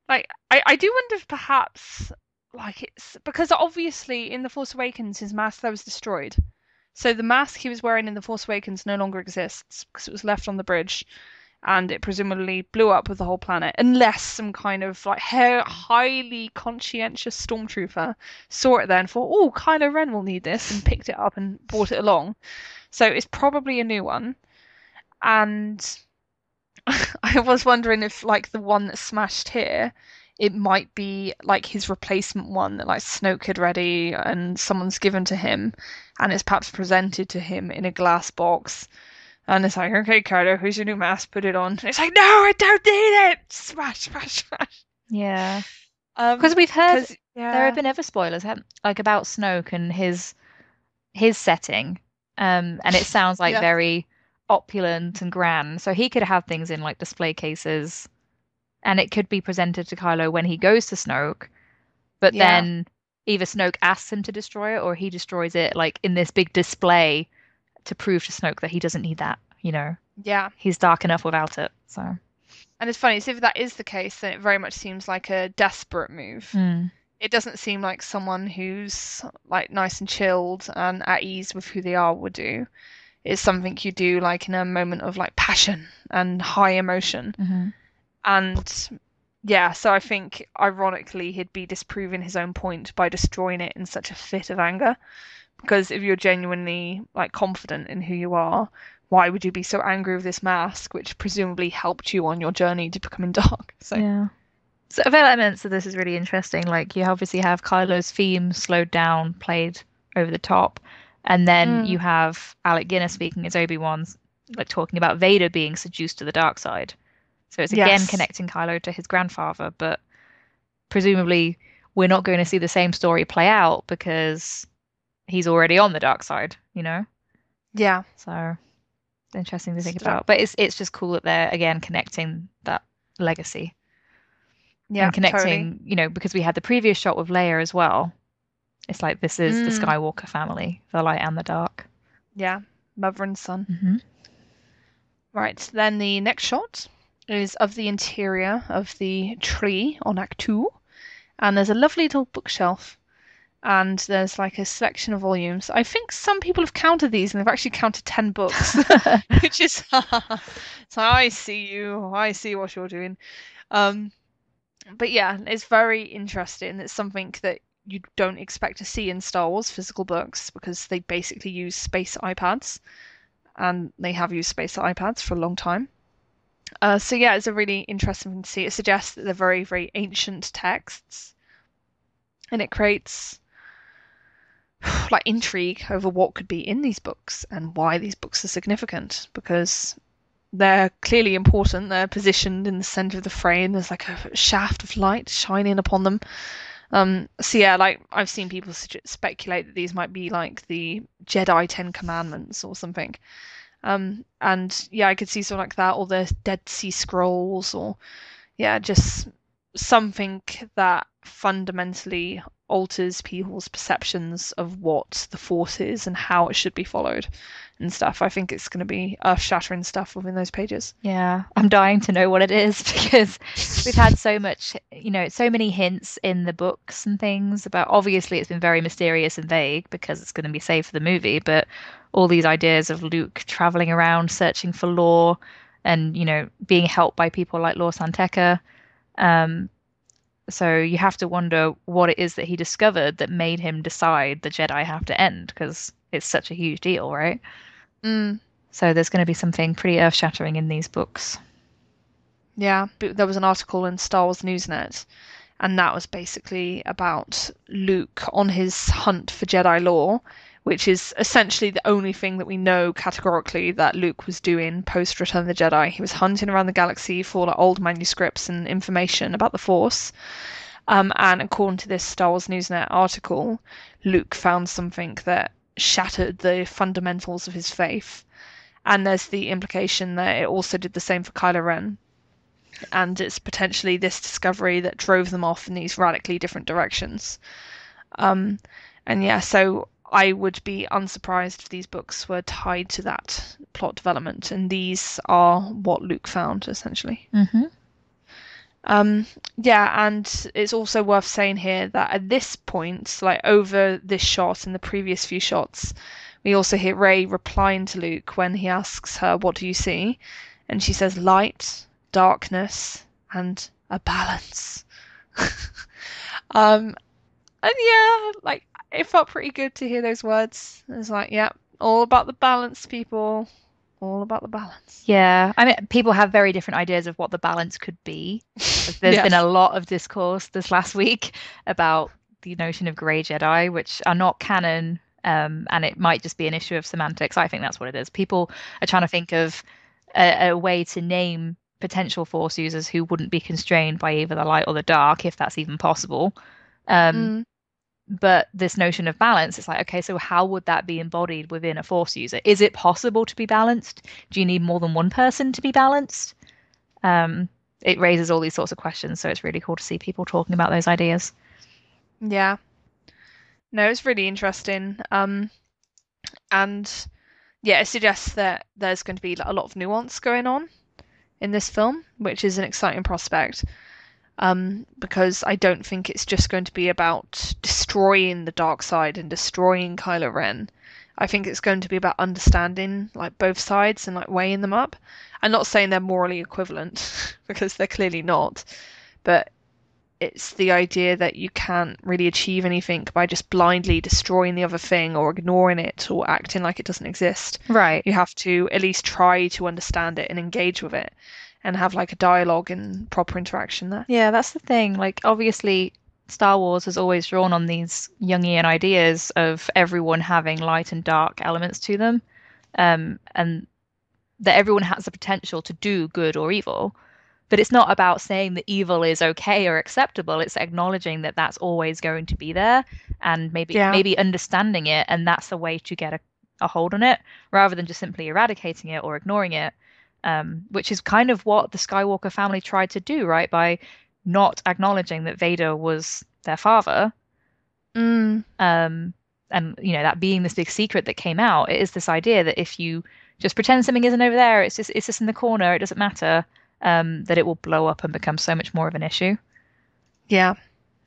Like, I do wonder if perhaps, like, it's because obviously in The Force Awakens his mask that was destroyed. So the mask he was wearing in The Force Awakens no longer exists because it was left on the bridge and it presumably blew up with the whole planet, unless some kind of like highly conscientious stormtrooper saw it there and thought, oh, Kylo Ren will need this, and picked it up and brought it along. So it's probably a new one. And I was wondering if like the one that's smashed here, it might be like his replacement one that like Snoke had ready and someone's given to him, and it's perhaps presented to him in a glass box. And it's like, okay, Kylo, here's your new mask, put it on. And it's like, no, I don't need it. Smash, smash, smash. yeah. Because we've heard Because there have yeah, been other spoilers, haven't, like about Snoke and his setting. And it sounds like yeah, very opulent and grand. So he could have things in like display cases, and it could be presented to Kylo when he goes to Snoke, but yeah, then either Snoke asks him to destroy it or he destroys it like in this big display to prove to Snoke that he doesn't need that. yeah. He's dark enough without it. So And it's funny, so if that is the case, then it very much seems like a desperate move. Mm. It doesn't seem like someone who's like nice and chilled and at ease with who they are would do. It's something you do like in a moment of like passion and high emotion. Hmm. And yeah, so I think ironically he'd be disproving his own point by destroying it in such a fit of anger. Because if you're genuinely like confident in who you are, why would you be so angry with this mask, which presumably helped you on your journey to becoming dark? So, Yeah. So elements of this is really interesting. Like you obviously have Kylo's theme slowed down, played over the top, and then mm, you have Alec Guinness speaking as Obi-Wan's, like talking about Vader being seduced to the dark side. So it's again yes, connecting Kylo to his grandfather, but presumably we're not going to see the same story play out because he's already on the dark side, you know? yeah, So interesting to think so, about. But it's just cool that they're again connecting that legacy yeah, and totally. connecting, because we had the previous shot with Leia as well. It's like this is the Mm, Skywalker family, the light and the dark. yeah, mother and son. Hmm. Right, then the next shot is of the interior of the tree on Act 2, and there's a lovely little bookshelf, and there's like a selection of volumes. I think some people have counted these, and they've actually counted 10 books, which is so I see you, I see what you're doing. Um, but yeah, it's very interesting. It's something that you don't expect to see in Star Wars physical books because they basically use space iPads, and they have used space iPads for a long time. So yeah, it's a really interesting thing to see. It suggests that they're very, very ancient texts, and it creates like intrigue over what could be in these books and why these books are significant because they're clearly important. They're positioned in the center of the frame. There's like a shaft of light shining upon them. So yeah, like I've seen people speculate that these might be like the Jedi Ten Commandments or something. And yeah, I could see something like that, or the Dead Sea Scrolls, or yeah, just something that fundamentally alters people's perceptions of what the Force is and how it should be followed and stuff. I think it's going to be earth-shattering stuff within those pages. Yeah, I'm dying to know what it is because we've had so much, so many hints in the books and things about obviously it's been very mysterious and vague because it's going to be saved for the movie, but all these ideas of Luke traveling around searching for lore and, being helped by people like Lor Santeca. Um, so you have to wonder what it is that he discovered that made him decide the Jedi have to end because it's such a huge deal, right? Mm, So there's going to be something pretty earth-shattering in these books. yeah, but there was an article in Star Wars Newsnet, and that was basically about Luke on his hunt for Jedi lore, which is essentially the only thing that we know categorically that Luke was doing post Return of the Jedi. He was hunting around the galaxy for like, old manuscripts and information about the Force. And according to this Star Wars Newsnet article, Luke found something that shattered the fundamentals of his faith. And there's the implication that it also did the same for Kylo Ren. And it's potentially this discovery that drove them off in these radically different directions. Um, and yeah, so I would be unsurprised if these books were tied to that plot development, and these are what Luke found essentially. Hmm. Um, yeah, and it's also worth saying here that at this point, like over this shot and the previous few shots, we also hear Rey replying to Luke when he asks her, "What do you see?" And she says, "Light, darkness, and a balance." um, and yeah, like it felt pretty good to hear those words. It was like, yeah, all about the balance, people. All about the balance. Yeah, I mean, people have very different ideas of what the balance could be. There's been a Yes. lot of discourse this last week about the notion of grey Jedi, which are not canon, and it might just be an issue of semantics. I think that's what it is. People are trying to think of a way to name potential Force users who wouldn't be constrained by either the light or the dark, if that's even possible. Um, Mm, but this notion of balance, it's like, okay, so how would that be embodied within a Force user? Is it possible to be balanced? Do you need more than one person to be balanced? Um, it raises all these sorts of questions, so it's really cool to see people talking about those ideas. yeah. No, it's really interesting. And yeah, it suggests that there's going to be like, a lot of nuance going on in this film, which is an exciting prospect. Because I don't think it's just going to be about destroying the dark side and destroying Kylo Ren. I think it's going to be about understanding like both sides and like weighing them up. I'm not saying they're morally equivalent because they're clearly not, but it's the idea that you can't really achieve anything by just blindly destroying the other thing or ignoring it or acting like it doesn't exist. Right. You have to at least try to understand it and engage with it and have like a dialogue and proper interaction there. Yeah, that's the thing. Like, obviously, Star Wars has always drawn on these Jungian ideas of everyone having light and dark elements to them, and that everyone has the potential to do good or evil. But it's not about saying that evil is okay or acceptable. It's acknowledging that that's always going to be there, and maybe understanding it, and that's the way to get a hold on it, rather than just simply eradicating it or ignoring it. Which is kind of what the Skywalker family tried to do, right? By not acknowledging that Vader was their father. And that being this big secret that came out, it is this idea that if you just pretend something isn't over there, it's just in the corner, it doesn't matter. That it will blow up and become so much more of an issue. Yeah.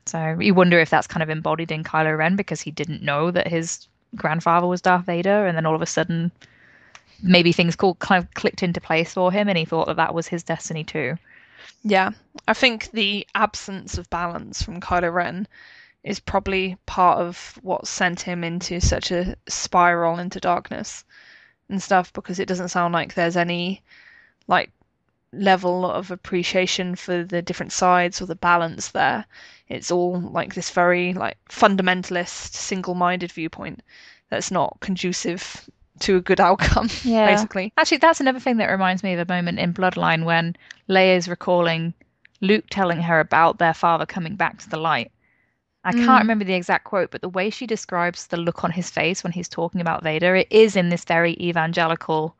So you wonder if that's kind of embodied in Kylo Ren because he didn't know that his grandfather was Darth Vader, and then all of a sudden maybe things kind of clicked into place for him and he thought that that was his destiny too. Yeah. I think the absence of balance from Kylo Ren is probably part of what sent him into such a spiral into darkness and stuff, because it doesn't sound like there's any like level of appreciation for the different sides or the balance there. It's all like this very like fundamentalist, single-minded viewpoint that's not conducive to a good outcome, basically. Actually, that's another thing that reminds me of a moment in Bloodline when Leia's recalling Luke telling her about their father coming back to the light. I can't remember the exact quote, but the way she describes the look on his face when he's talking about Vader, it is in this very evangelical,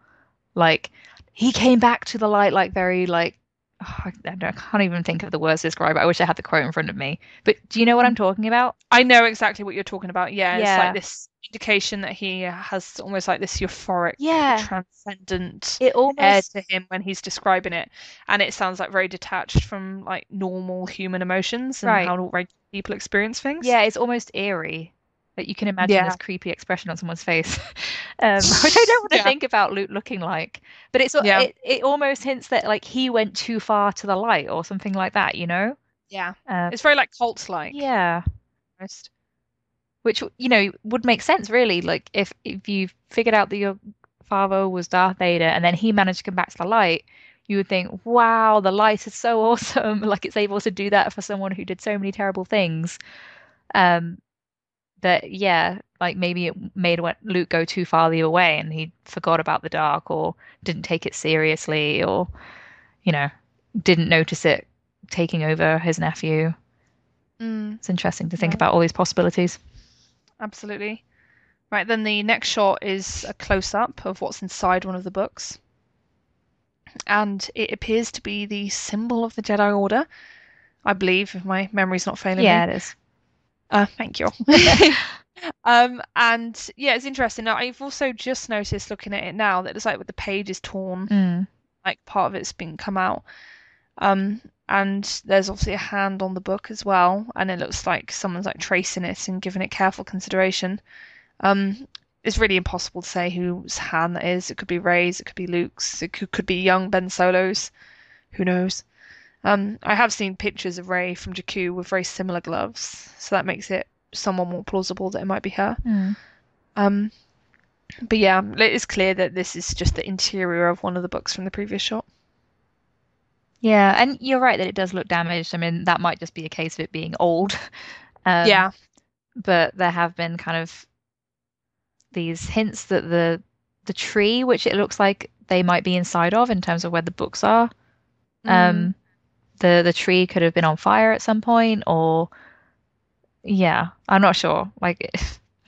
like, he came back to the light, like very like, I can't even think of the words to describe it. I wish I had the quote in front of me. But do you know what I'm talking about? I know exactly what you're talking about. Yeah, it's like this indication that he has almost like this euphoric, transcendent air to him when he's describing it. And it sounds like very detached from like normal human emotions and how regular people experience things. Yeah, it's almost eerie. That you can imagine this creepy expression on someone's face, which I don't want to think about Luke looking like. But it almost hints that like he went too far to the light or something like that, you know? Yeah, it's very like cult-like. Yeah, which would make sense really. Like if you figured out that your father was Darth Vader and then he managed to come back to the light, you would think, wow, the light is so awesome. Like it's able to do that for someone who did so many terrible things. That like maybe it made Luke go too far the other way and he forgot about the dark or didn't take it seriously or didn't notice it taking over his nephew. It's interesting to think about all these possibilities. Absolutely. Right, then the next shot is a close-up of what's inside one of the books, and it appears to be the symbol of the Jedi Order, I believe, if my memory's not failing me. Yeah, it is. Thank you. And yeah, it's interesting. Now, I've also just noticed looking at it now that it's like with the page is torn, like part of it's been come out. And there's obviously a hand on the book as well, and it looks like someone's like tracing it and giving it careful consideration. It's really impossible to say whose hand that is. It could be Rey's, it could be Luke's, it could be young Ben Solo's. Who knows? I have seen pictures of Rey from Jakku with very similar gloves, so that makes it somewhat more plausible that it might be her. But yeah, it is clear that this is just the interior of one of the books from the previous shot. Yeah, and you're right that it does look damaged. I mean, that might just be a case of it being old. Yeah. But there have been kind of these hints that the tree, which it looks like they might be inside of in terms of where the books are, the tree could have been on fire at some point, or I'm not sure. Like, I'm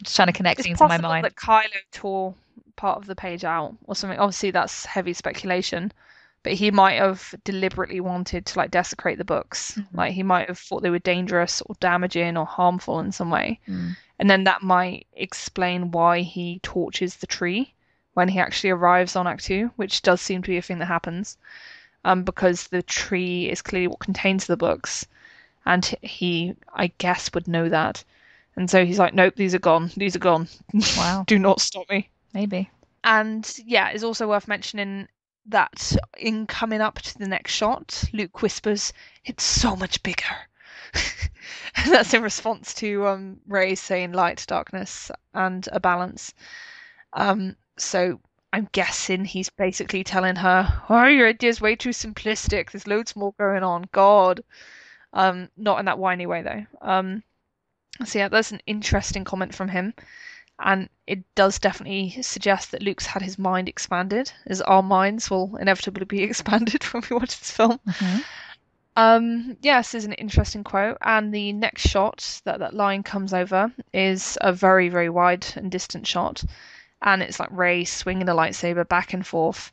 just trying to connect things in my mind. It's possible that Kylo tore part of the page out or something. Obviously, that's heavy speculation, but he might have deliberately wanted to like desecrate the books. Like he might have thought they were dangerous or damaging or harmful in some way, and then that might explain why he torches the tree when he actually arrives on Act 2, which does seem to be a thing that happens. because the tree is clearly what contains the books, and he, I guess, would know that. And so he's like, nope, these are gone. These are gone. Wow. Do not stop me. Maybe. And yeah, it's also worth mentioning that in coming up to the next shot, Luke whispers, "It's so much bigger." And that's in response to Rey saying light, darkness, and a balance. So I'm guessing he's basically telling her, "Oh, your idea's way too simplistic. There's loads more going on. God." Not in that whiny way though. So yeah, that's an interesting comment from him. And it does definitely suggest that Luke's had his mind expanded, as our minds will inevitably be expanded when we watch this film. Yes, is an interesting quote. And the next shot that line comes over is a very, very wide and distant shot. And it's like Rey swinging a lightsaber back and forth.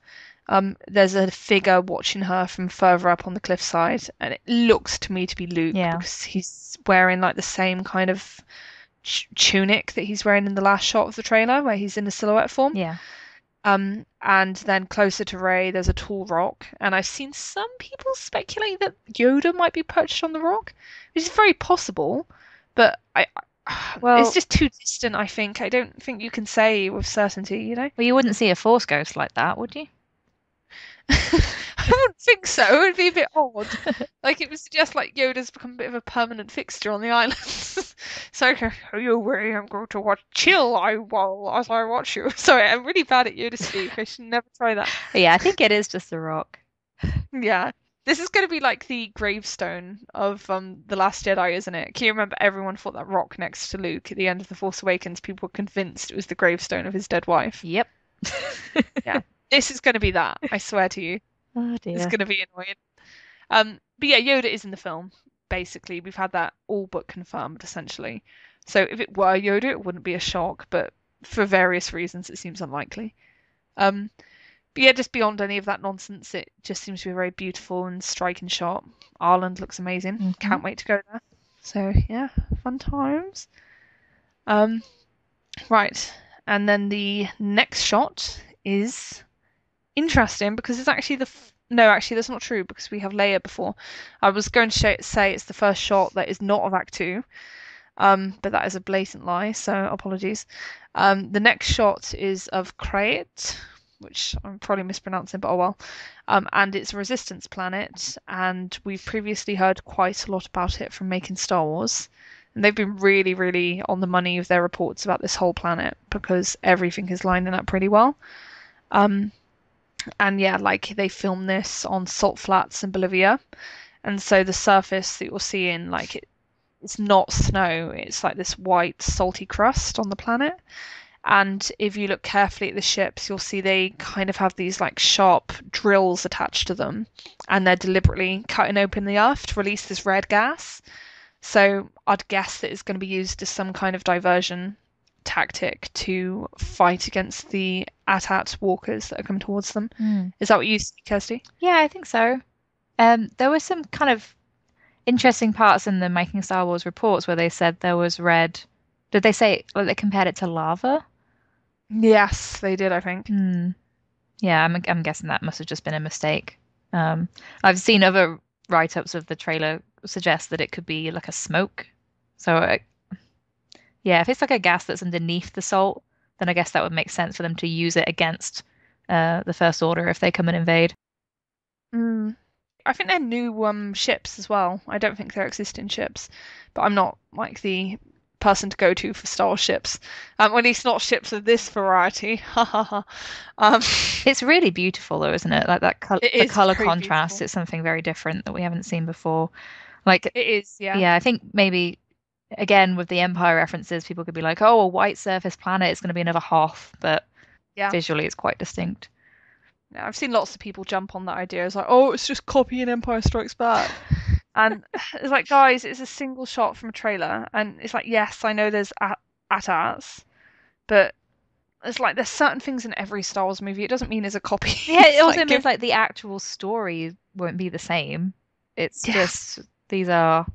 There's a figure watching her from further up on the cliffside, and it looks to me to be Luke because he's wearing like the same kind of tunic that he's wearing in the last shot of the trailer, where he's in a silhouette form. Yeah. And then closer to Rey, there's a tall rock, and I've seen some people speculate that Yoda might be perched on the rock, which is very possible, but it's just too distant. I think I don't think you can say with certainty. You know. Well, you wouldn't see a Force ghost like that, would you? I wouldn't think so. It would be a bit odd. Like it would suggest like Yoda's become a bit of a permanent fixture on the island. So, are you worried I'm going to watch? Chill, as I watch you. Sorry, I'm really bad at Yoda speak. I should never try that. Yeah, I think it is just a rock. Yeah. This is going to be like the gravestone of The Last Jedi, isn't it? Can you remember everyone thought that rock next to Luke at the end of The Force Awakens? People were convinced it was the gravestone of his dead wife. Yep. Yeah. This is going to be that, I swear to you. Oh dear. It's going to be annoying. But yeah, Yoda is in the film. Basically, we've had that all but confirmed, essentially. So if it were Yoda, it wouldn't be a shock, but for various reasons, it seems unlikely. But yeah, just beyond any of that nonsense, it just seems to be a very beautiful and striking shot. Ireland looks amazing. Mm-hmm. Can't wait to go there. So yeah, fun times. Right, and then the next shot is interesting because it's actually no, actually that's not true because we have Leia before. I was going to say it's the first shot that is not of Act 2, but that is a blatant lie, so apologies. The next shot is of Krayt, which I'm probably mispronouncing, but oh well. And it's a resistance planet, and we've previously heard quite a lot about it from Making Star Wars. And they've been really, really on the money with their reports about this whole planet because everything is lining up pretty well. And yeah, like they filmed this on salt flats in Bolivia, and so the surface that you're seeing, like it's not snow, it's like this white salty crust on the planet. And if you look carefully at the ships, you'll see they kind of have these like sharp drills attached to them, and they're deliberately cutting open the earth to release this red gas. So I'd guess that it's going to be used as some kind of diversion tactic to fight against the AT-AT walkers that are coming towards them. Is that what you see, Kirsty? Yeah, I think so. There were some kind of interesting parts in the Making Star Wars reports where they said there was red. Did they say like they compared it to lava? Yes, they did, I think. Yeah, I'm guessing that must have just been a mistake. I've seen other write-ups of the trailer suggest that it could be like a smoke. So yeah, if it's like a gas that's underneath the salt, then I guess that would make sense for them to use it against the First Order if they come and invade. I think they're new ships as well. I don't think they're existing ships, but I'm not like the person to go to for Star Wars ships. At least not ships of this variety. It's really beautiful though, isn't it? Like that the color contrast. Beautiful. It's something very different that we haven't seen before. Like it is, yeah. Yeah, I think maybe again with the Empire references, people could be like, "Oh, a white surface planet is going to be another Hoth," but yeah, visually it's quite distinct. Yeah, I've seen lots of people jump on that idea. It's like, oh, it's just copying Empire Strikes Back. And it's like, guys, it's a single shot from a trailer. And it's like, yes, I know there's AT-ATs, but it's like there's certain things in every Star Wars movie. It doesn't mean it's a copy. Yeah, it also means like the actual story won't be the same. It's just these are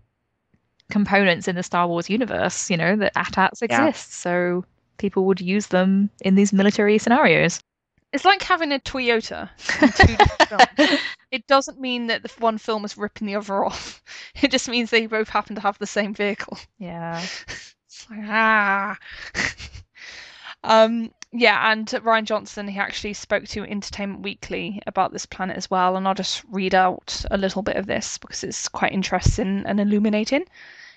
components in the Star Wars universe, you know, that AT-ATs exist. So people would use them in these military scenarios. It's like having a Toyota in two different films. It doesn't mean that the one film is ripping the other off. It just means they both happen to have the same vehicle. Yeah. It's like, ah. Yeah, and Ryan Johnson, he actually spoke to Entertainment Weekly about this planet as well, and I'll just read out a little bit of this because it's quite interesting and illuminating.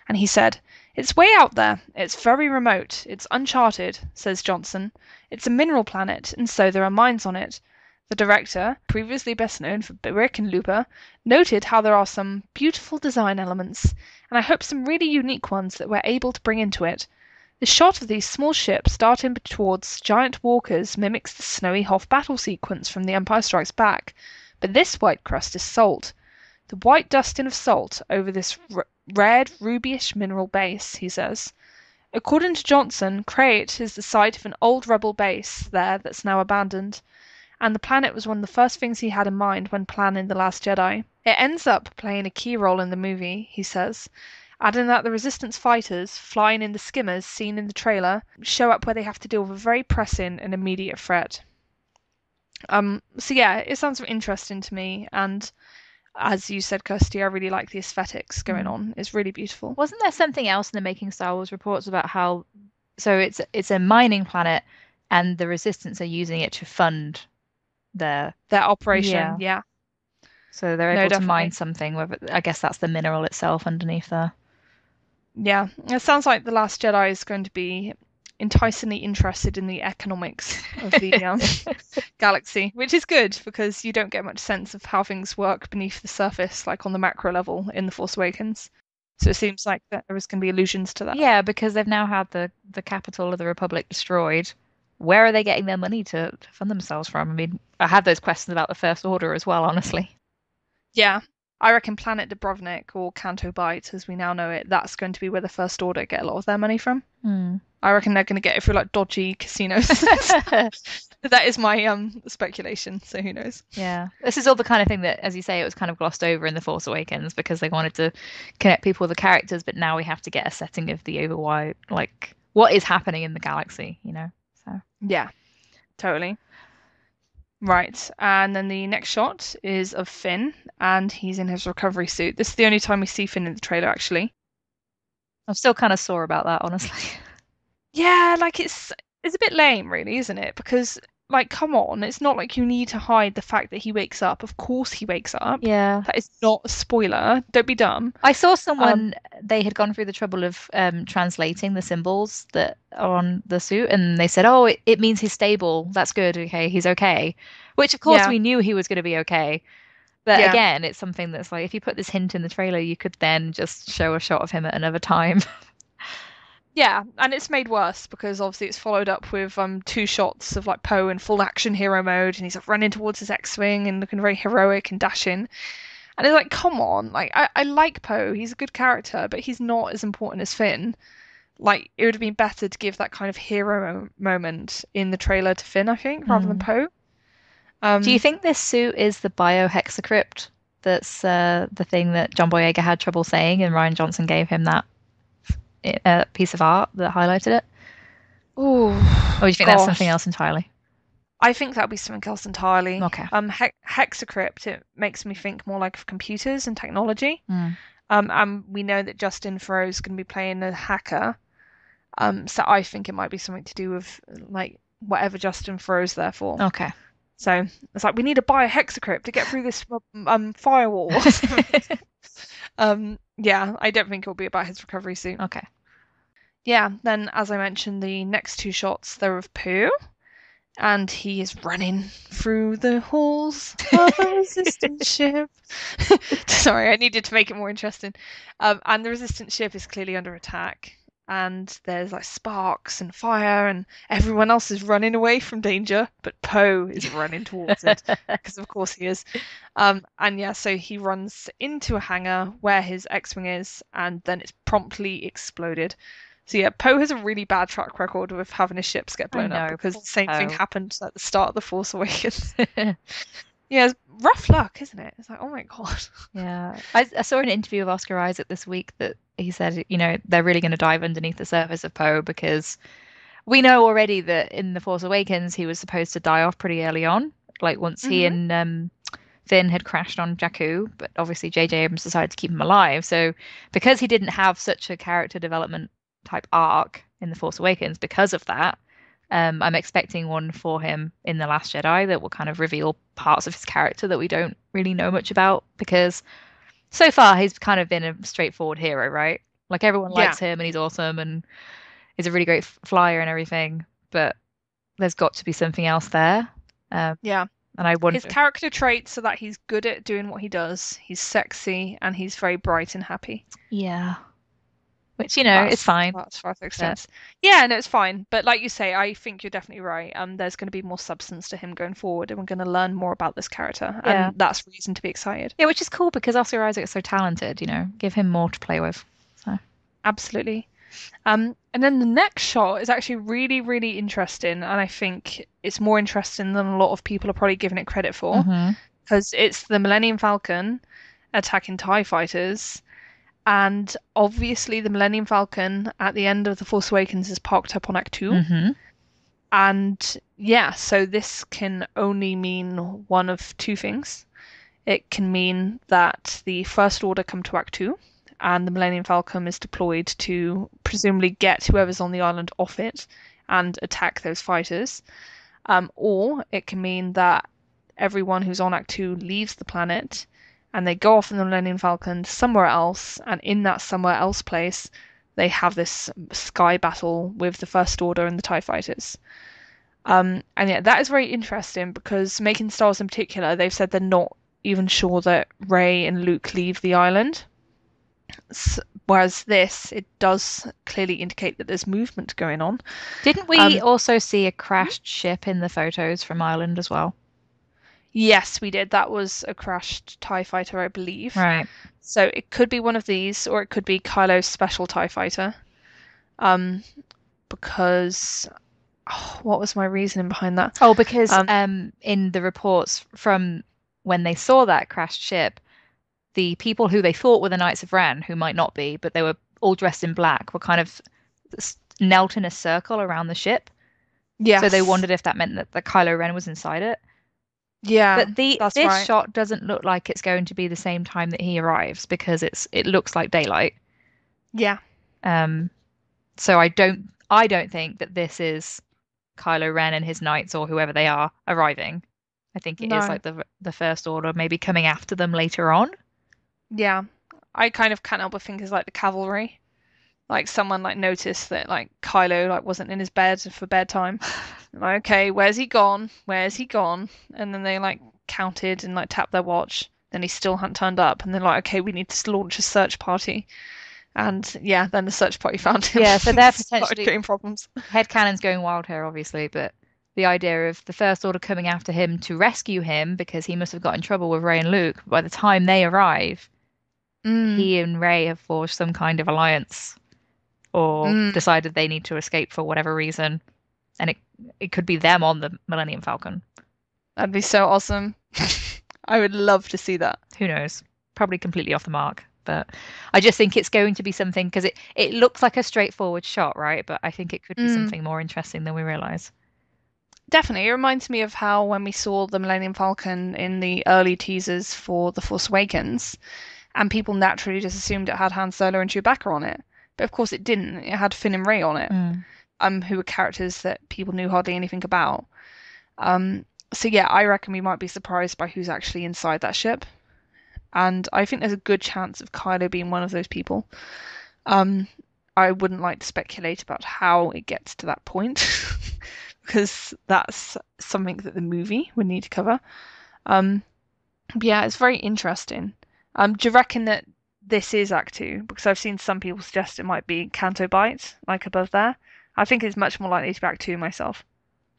And he said, "It's way out there. It's very remote. It's uncharted," says Johnson. "It's a mineral planet, and so there are mines on it." The director, previously best known for Brick and Looper, noted how there are some beautiful design elements, and I hope some really unique ones that we're able to bring into it. The shot of these small ships darting towards giant walkers mimics the snowy Hoth battle sequence from The Empire Strikes Back, but this white crust is salt. The white dusting of salt over this red, rubyish mineral base, he says. According to Johnson, Crate is the site of an old rebel base there that's now abandoned, and the planet was one of the first things he had in mind when planning The Last Jedi. It ends up playing a key role in the movie, he says, adding that the Resistance fighters, flying in the skimmers seen in the trailer, show up where they have to deal with a very pressing and immediate threat. So yeah, it sounds interesting to me, and as you said, Kirsty, I really like the aesthetics going on. It's really beautiful. Wasn't there something else in the Making Star Wars reports about how, so it's a mining planet, and the Resistance are using it to fund their operation? Yeah. So they're able to mine something. I guess that's the mineral itself underneath there. Yeah, it sounds like The Last Jedi is going to be enticingly interested in the economics of the galaxy, which is good because you don't get much sense of how things work beneath the surface, like on the macro level in The Force Awakens. So it seems like there is going to be allusions to that. Yeah, because they've now had the capital of the Republic destroyed. Where are they getting their money to fund themselves from? I mean, I had those questions about the First Order as well, honestly. Yeah, I reckon Planet Dubrovnik, or Canto Bight as we now know it, that's going to be where the First Order get a lot of their money from. I reckon they're going to get it through like dodgy casinos. That is my speculation, so who knows. Yeah, this is all the kind of thing that, as you say, it was kind of glossed over in The Force Awakens because they wanted to connect people with the characters, but now we have to get a setting of the overwide, like what is happening in the galaxy, so yeah, totally. Right, and then the next shot is of Finn, and he's in his recovery suit. This is the only time we see Finn in the trailer, actually. I'm still kind of sore about that, honestly. Yeah, like it's a bit lame, really, isn't it? Because, like, come on, it's not like you need to hide the fact that he wakes up. Of course he wakes up. Yeah. That is not a spoiler. Don't be dumb. I saw someone, they had gone through the trouble of translating the symbols that are on the suit, and they said, oh, it means he's stable. That's good. Okay, he's okay. Which, of course, we knew he was going to be okay. But again, it's something that's like, if you put this hint in the trailer, you could then just show a shot of him at another time. Yeah, and it's made worse because obviously it's followed up with two shots of like Poe in full action hero mode, and he's like running towards his X-wing and looking very heroic and dashing. And it's like, come on, like I like Poe, he's a good character, but he's not as important as Finn. Like it would have been better to give that kind of hero moment in the trailer to Finn, I think, rather than Poe. Do you think this suit is the biohexacrypt? That's the thing that John Boyega had trouble saying, and Ryan Johnson gave him that piece of art that highlighted it? Oh, or do you think that's something else entirely? I think that'll be something else entirely. Okay. Hexacrypt, it makes me think more like of computers and technology. And we know that Justin Theroux is going to be playing a hacker. So I think it might be something to do with like whatever Justin Theroux's there for. Okay. So it's like we need a biohexacrypt to get through this firewall. Yeah, I don't think it'll be about his recovery suit. Okay. Yeah, then as I mentioned, the next two shots they're of Poe, and he is running through the halls of a resistance ship. Sorry, I needed to make it more interesting. And the resistance ship is clearly under attack, and there's like sparks and fire, and everyone else is running away from danger, but Poe is running towards it because of course he is. And yeah, so he runs into a hangar where his X-wing is, and then it's promptly exploded. So yeah, Poe has a really bad track record with having his ships get blown up because the same thing happened at the start of The Force Awakens. Yeah, it's rough luck, isn't it? It's like, oh my God. Yeah. I saw an interview of Oscar Isaac this week that he said, they're really going to dive underneath the surface of Poe because we know already that in The Force Awakens he was supposed to die off pretty early on, like once he Hmm. and Finn had crashed on Jakku, but obviously J.J. Abrams decided to keep him alive. So because he didn't have such a character development type arc in The Force Awakens, because of that, I'm expecting one for him in The Last Jedi that will kind of reveal parts of his character that we don't really know much about, because so far he's kind of been a straightforward hero, right? Like everyone Yeah, likes him and he's awesome and he's a really great flyer and everything, but there's got to be something else there. Um, yeah. and I His wonder, character traits are that he's good at doing what he does, he's sexy, and he's very bright and happy. yeah, which it's fine. That's far to But extent. Yeah, no, it's fine. But like you say, I think you're definitely right. There's going to be more substance to him going forward, and we're going to learn more about this character, yeah, and that's reason to be excited. yeah, which is cool because Oscar Isaac is so talented. Give him more to play with. So Absolutely. And then the next shot is actually really, really interesting, and I think it's more interesting than a lot of people are probably giving it credit for, hmm because it's the Millennium Falcon attacking TIE fighters, and obviously the Millennium Falcon at the end of The Force Awakens is parked up on Act 2. hmm And yeah, so this can only mean one of two things. It can mean that the First Order come to Act 2, and the Millennium Falcon is deployed to presumably get whoever's on the island off it and attack those fighters. Or it can mean that everyone who's on Act 2 leaves the planet and they go off in the Millennium Falcon somewhere else, and in that somewhere else place, they have this sky battle with the First Order and the TIE fighters. And yeah, that is very interesting because making Star Wars in particular, they've said they're not even sure that Rey and Luke leave the island. Whereas this, it does clearly indicate that there's movement going on. Didn't we Um, also see a crashed ship in the photos from Ireland as well? yes, we did. That was a crashed TIE fighter, I believe. Right. So it could be one of these, or it could be Kylo's special TIE fighter. Um, because what was my reasoning behind that? Oh, because Um, in the reports from when they saw that crashed ship, the people who they thought were the Knights of Ren, who might not be, but they were all dressed in black, were kind of knelt in a circle around the ship. So they yes, wondered if that meant that Kylo Ren was inside it. yeah, But that's this right. shot doesn't look like it's going to be the same time that he arrives because it looks like daylight. Yeah, Um, so I don't think that this is Kylo Ren and his knights or whoever they are arriving. I think it is no, like the First Order maybe coming after them later on. yeah. I kind of can't help but think it's like the cavalry. Like someone like noticed that like Kylo like wasn't in his bed for bedtime. Like, okay, where's he gone? Where's he gone? And then they like counted and like tapped their watch. Then he still hadn't turned up, and they're like, okay, we need to launch a search party. And yeah, then the search party found him Yeah, so and they're started potentially getting problems. headcanon's going wild here, obviously, but the idea of the First Order coming after him to rescue him because he must have got in trouble with Rey and Luke. By the time they arrive, Mm, he and Rey have forged some kind of alliance or mm, decided they need to escape for whatever reason. And it could be them on the Millennium Falcon. that'd be so awesome. I would love to see that. Who knows? Probably completely off the mark. But I just think it's going to be something because it looks like a straightforward shot, right? But I think it could be Mm, something more interesting than we realize. definitely. It reminds me of how when we saw the Millennium Falcon in the early teasers for The Force Awakens, and people naturally just assumed it had Han Solo and Chewbacca on it. But of course it didn't. It had Finn and Rey on it, Mm. who were characters that people knew hardly anything about. So yeah, I reckon we might be surprised by who's actually inside that ship. And I think there's a good chance of Kylo being one of those people. Um, I wouldn't like to speculate about how it gets to that point because that's something that the movie would need to cover. Um, but yeah, it's very interesting. Do you reckon that this is Act Two? Because I've seen some people suggest it might be Canto Bight, like above there. I think it's much more likely to be Act Two myself.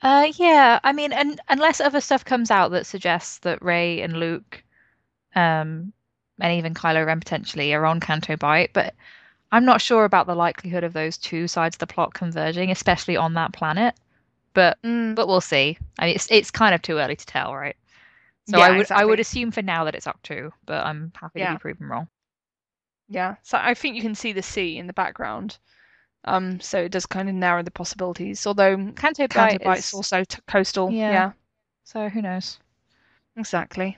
Yeah. I mean, and unless other stuff comes out that suggests that Rey and Luke, um, and even Kylo Ren potentially are on Canto Bight, but I'm not sure about the likelihood of those two sides of the plot converging, especially on that planet. But Mm, but we'll see. I mean, it's kind of too early to tell, right? So I yeah, would I would exactly. assume for now that it's up to, but I'm happy to be Yeah, proven wrong. yeah. So I think you can see the sea in the background. So it does kind of narrow the possibilities. Although Canto Bight Canto Bight's is, also coastal. yeah. Yeah, So who knows? exactly.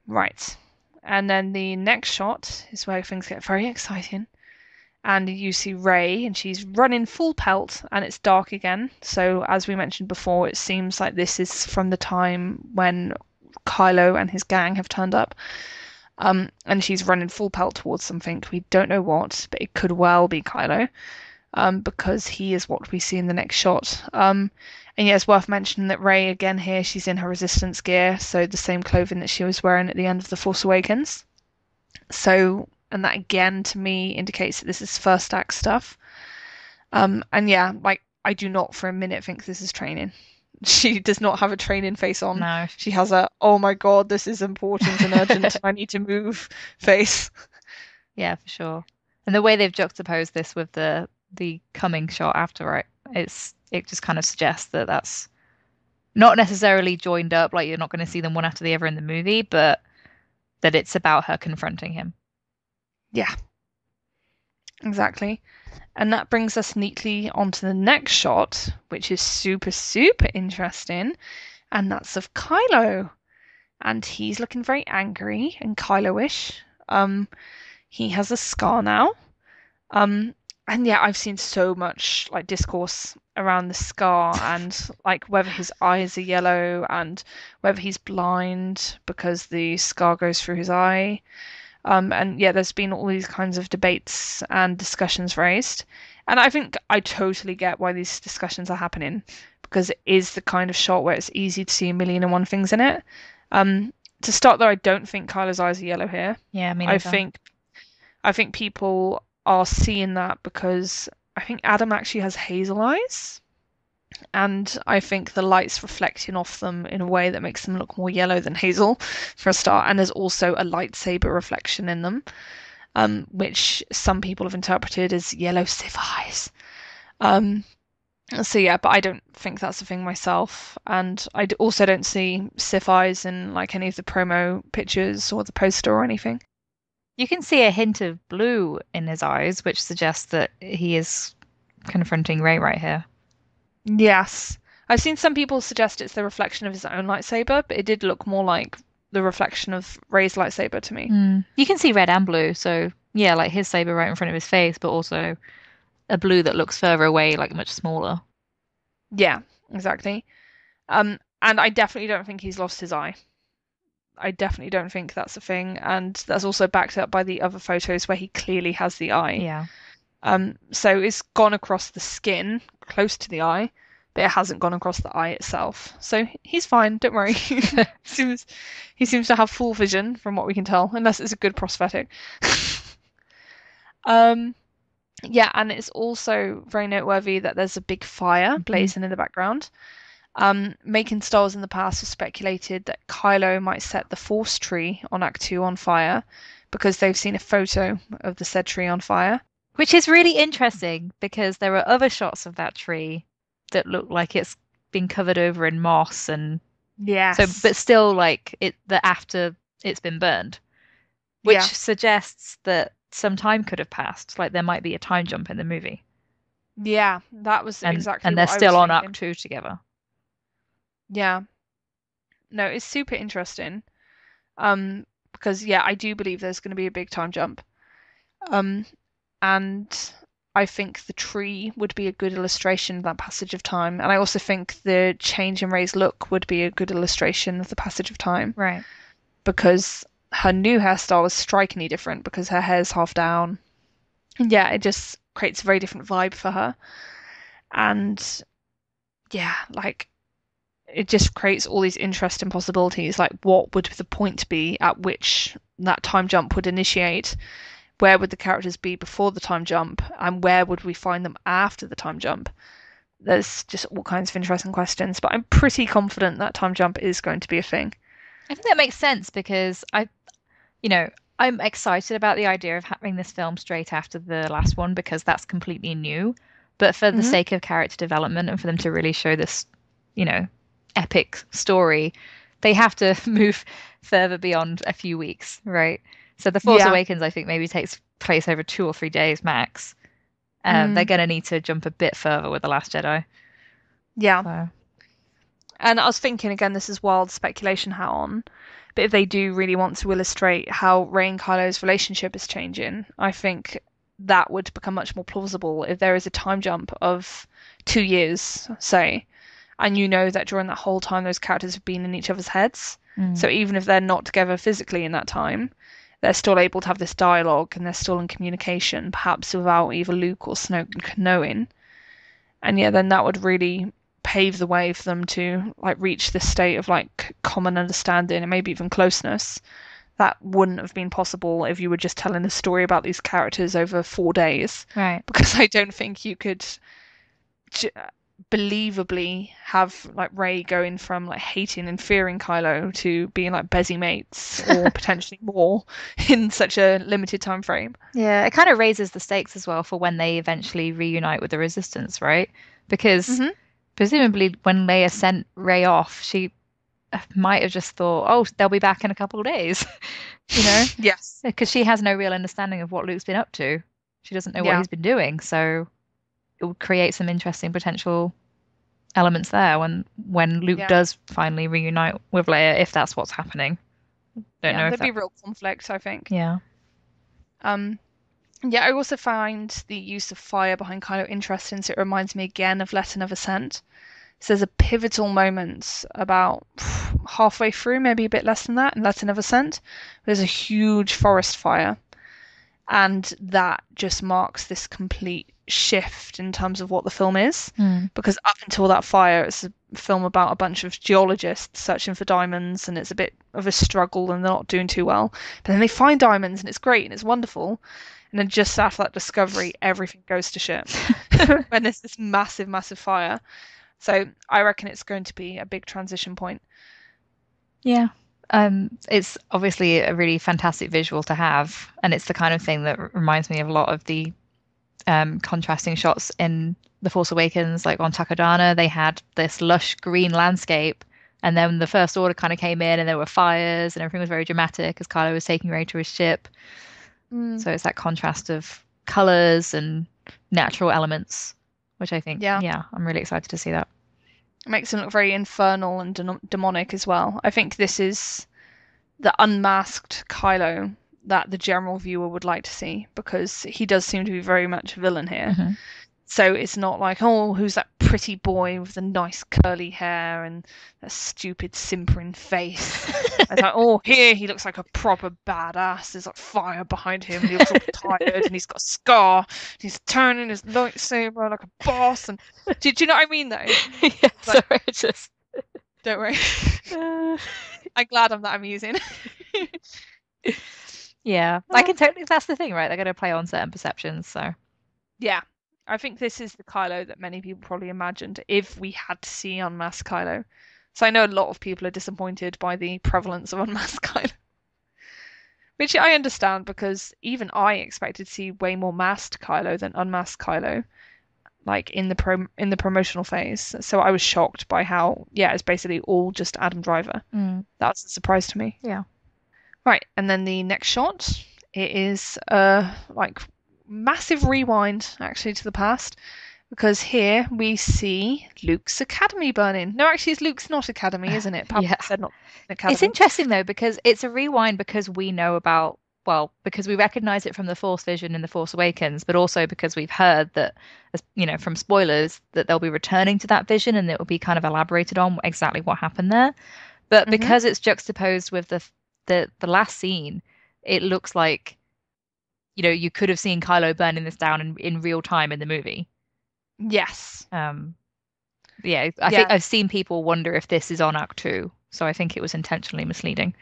Right. And then the next shot is where things get very exciting. And you see Rey, and she's running full pelt, and it's dark again. So, as we mentioned before, it seems like this is from the time when Kylo and his gang have turned up. And she's running full pelt towards something. We don't know what, but it could well be Kylo, because he is what we see in the next shot. And yeah, it's worth mentioning that Rey, again here, she's in her resistance gear, so the same clothing that she was wearing at the end of The Force Awakens. So, and that again to me indicates that this is first act stuff. And yeah, like I do not for a minute think this is training. She does not have a training face on. No. She has a, oh my God, this is important and urgent. I need to move face. Yeah, for sure. And the way they've juxtaposed this with the coming shot after it just kind of suggests that that's not necessarily joined up, like you're not going to see them one after the other in the movie, but that it's about her confronting him. Yeah, exactly. And that brings us neatly onto the next shot, which is super, super interesting. And that's of Kylo. And he's looking very angry and Kylo-ish. He has a scar now. And yeah, I've seen so much like discourse around the scar and like whether his eyes are yellow and whether he's blind because the scar goes through his eye. And yeah, there's been all these kinds of debates and discussions raised. And I think I totally get why these discussions are happening because it is the kind of shot where it's easy to see a million and one things in it. To start though, I don't think Kylo's eyes are yellow here. Yeah, me I neither. think people are seeing that because I think Adam actually has hazel eyes. And I think the light's reflecting off them in a way that makes them look more yellow than hazel for a start. And there's also a lightsaber reflection in them, which some people have interpreted as yellow Sith eyes. Um, so yeah, but I don't think that's a thing myself, and also don't see Sith eyes in like any of the promo pictures or the poster or anything. You can see a hint of blue in his eyes, which suggests that he is confronting Rey right here. Yes. I've seen some people suggest it's the reflection of his own lightsaber, but it did look more like the reflection of Rey's lightsaber to me. You can see red and blue, so yeah, like his saber right in front of his face, but also a blue that looks further away, like much smaller. Yeah, exactly. And I definitely don't think he's lost his eye. I definitely don't think that's a thing, and that's also backed up by the other photos where he clearly has the eye. Yeah. So it's gone across the skin, close to the eye, but it hasn't gone across the eye itself. So he's fine, don't worry. He seems to have full vision from what we can tell, unless it's a good prosthetic. Yeah, and it's also very noteworthy that there's a big fire blazing in the background. Making Star Wars in the past have speculated that Kylo might set the Force tree on Act 2 on fire because they've seen a photo of the said tree on fire. Which is really interesting because there are other shots of that tree that look like it's been covered over in moss and Yes. so, but still like after it's been burned, which Yeah. suggests that some time could have passed. Like there might be a time jump in the movie. Yeah, that was And exactly and they're what I still was on thinking. Act 2 together. Yeah. No, it's super interesting. Because yeah, I do believe there's going to be a big time jump. And I think the tree would be a good illustration of that passage of time. And I also think the change in Rey's look would be a good illustration of the passage of time. Right. Because her new hairstyle is strikingly different because her hair's half down. And yeah, it just creates a very different vibe for her. And yeah, like it just creates all these interesting possibilities. Like, what would the point be at which that time jump would initiate? Where would the characters be before the time jump? And where would we find them after the time jump? There's just all kinds of interesting questions, but I'm pretty confident that time jump is going to be a thing. I think that makes sense because I'm excited about the idea of having this film straight after the last one because that's completely new. But for the sake of character development and for them to really show this, epic story, they have to move further beyond a few weeks, right? So The Force Awakens, I think, maybe takes place over 2 or 3 days max. They're going to need to jump a bit further with The Last Jedi. Yeah. So. And I was thinking, again, this is wild speculation hat on, but if they do really want to illustrate how Rey and Kylo's relationship is changing, I think that would become much more plausible if there is a time jump of 2 years, say, and you know that during that whole time those characters have been in each other's heads. So even if they're not together physically in that time, they're still able to have this dialogue and they're still in communication, perhaps without either Luke or Snoke knowing. And yeah, then that would really pave the way for them to like reach this state of like common understanding and maybe even closeness that wouldn't have been possible if you were just telling a story about these characters over 4 days. Right. Because I don't think you could believably have like Rey going from like hating and fearing Kylo to being like busy mates or potentially more in such a limited time frame. Yeah, it kind of raises the stakes as well for when they eventually reunite with the Resistance, right? Because presumably when Leia sent Rey off, she might have just thought, oh, they'll be back in a couple of days, you know? Yes. Because she has no real understanding of what Luke's been up to. She doesn't know what he's been doing, so it would create some interesting potential elements there when Luke does finally reunite with Leia, if that's what's happening. Don't know if there'd be real conflict, I think. Yeah. I also find the use of fire behind Kylo interesting, so it reminds me again of Lesson of Ascent. So there's a pivotal moment about halfway through, maybe a bit less than that, in Lesson of Ascent. There's a huge forest fire, and that just marks this complete shift in terms of what the film is. Because up until that fire, it's a film about a bunch of geologists searching for diamonds, and it's a bit of a struggle and they're not doing too well. But then they find diamonds and it's great and it's wonderful. And then just after that discovery, everything goes to shit. When there's this massive, massive fire. So I reckon it's going to be a big transition point. Yeah. It's obviously a really fantastic visual to have, and it's the kind of thing that reminds me of a lot of the contrasting shots in The Force Awakens. Like on Takodana, they had this lush green landscape, and then the First Order kind of came in and there were fires and everything was very dramatic as Kylo was taking Rey to his ship. So it's that contrast of colors and natural elements, which I think, I'm really excited to see that. It makes him look very infernal and demonic as well. I think this is the unmasked Kylo that the general viewer would like to see, because he does seem to be very much a villain here. So it's not like, oh, who's that pretty boy with the nice curly hair and that stupid simpering face. It's like, oh, here he looks like a proper badass. There's like fire behind him and he looks all tired and he's got a scar. And he's turning his lightsaber like a boss. And do you know what I mean, though? Yeah, sorry, just... Don't worry. I'm glad I'm that amusing. Yeah, I can totally... That's the thing, right? They're going to play on certain perceptions, so... Yeah. I think this is the Kylo that many people probably imagined if we had to see unmasked Kylo. So I know a lot of people are disappointed by the prevalence of unmasked Kylo. Which I understand, because even I expected to see way more masked Kylo than unmasked Kylo, like in the promotional phase. So I was shocked by how, it's basically all just Adam Driver. That was a surprise to me. Yeah. Right, and then the next shot, it is like massive rewind actually to the past, because here we see Luke's academy burning. No, actually, it's Luke's not academy, isn't it? Papa said not academy. It's interesting though, because it's a rewind because we know about, because we recognize it from the Force vision in The Force Awakens, but also because we've heard that, from spoilers, that they'll be returning to that vision and it will be kind of elaborated on exactly what happened there. But because it's juxtaposed with the last scene, it looks like, you could have seen Kylo burning this down in real time in the movie. Yes. I think I've seen people wonder if this is on Act 2, so I think it was intentionally misleading.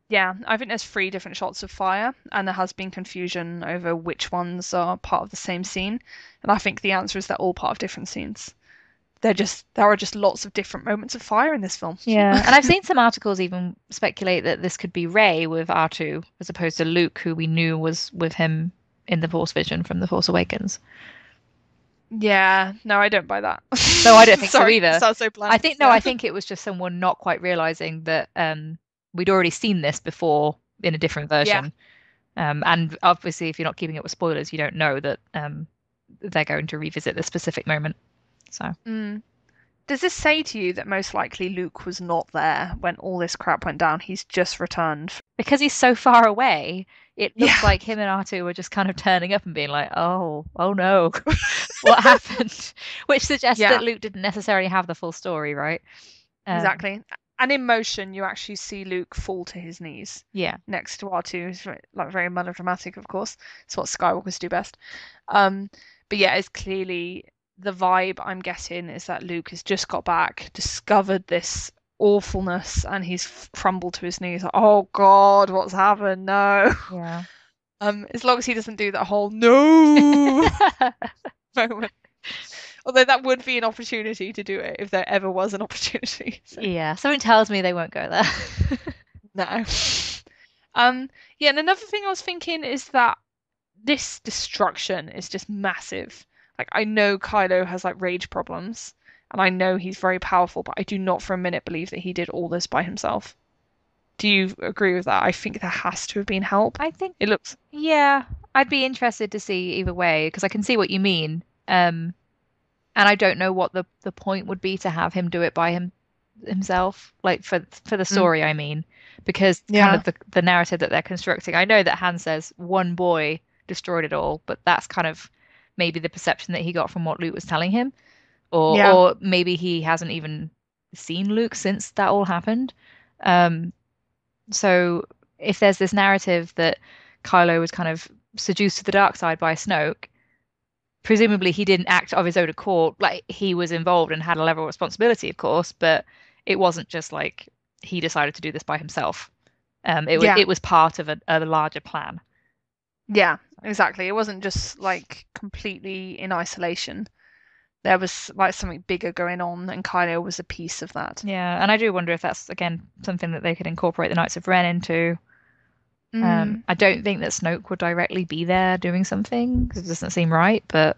Yeah, I think there's 3 different shots of fire, and there has been confusion over which ones are part of the same scene. And I think the answer is they're all part of different scenes. There are just lots of different moments of fire in this film. Yeah, and I've seen some articles even speculate that this could be Rey with R2 as opposed to Luke, who we knew was with him in the Force vision from The Force Awakens. Yeah, no, I don't buy that. No, I don't think so either. Sounds so blunt. I think it was just someone not quite realizing that we'd already seen this before in a different version. And obviously, if you're not keeping up with spoilers, you don't know that they're going to revisit this specific moment. So Mm. Does this say to you that most likely Luke was not there when all this crap went down? He's just returned. because he's so far away, it looks Yeah, like him and R2 were just kind of turning up and being like, oh no, what happened? Which suggests that yeah, Luke didn't necessarily have the full story, right? Um, exactly. And in motion, you actually see Luke fall to his knees yeah, next to R2. It's like very melodramatic, of course. It's what Skywalkers do best. Um, but yeah, it's clearly the vibe I'm getting is that Luke has just got back, discovered this awfulness, and he's crumbled to his knees. Like, oh God, what's happened? No. yeah. As long as he doesn't do that whole no moment. Although that would be an opportunity to do it if there ever was an opportunity. So, Yeah, something tells me they won't go there. no. Yeah, and another thing I was thinking is that this destruction is just massive. Like I know Kylo has like rage problems, and I know he's very powerful, but I do not for a minute believe that he did all this by himself. Do you agree with that? I think there has to have been help. I think, It looks, yeah, I'd be interested to see either way because I can see what you mean. And I don't know what the point would be to have him do it by himself, like for the mm, story, I mean, because kind yeah, of the narrative that they're constructing. I know that Han says one boy destroyed it all, but that's kind of maybe the perception that he got from what Luke was telling him, yeah, or maybe he hasn't even seen Luke since that all happened. Um, so if there's this narrative that Kylo was kind of seduced to the dark side by Snoke, presumably he didn't act of his own accord. Like he was involved and had a level of responsibility, of course, but it wasn't just like he decided to do this by himself. yeah, It was part of a larger plan. yeah, exactly. It wasn't just like completely in isolation. There was like something bigger going on, and Kylo was a piece of that. Yeah, and I do wonder if that's again something that they could incorporate the Knights of Ren into. Mm. I don't think that Snoke would directly be there doing something because it doesn't seem right, but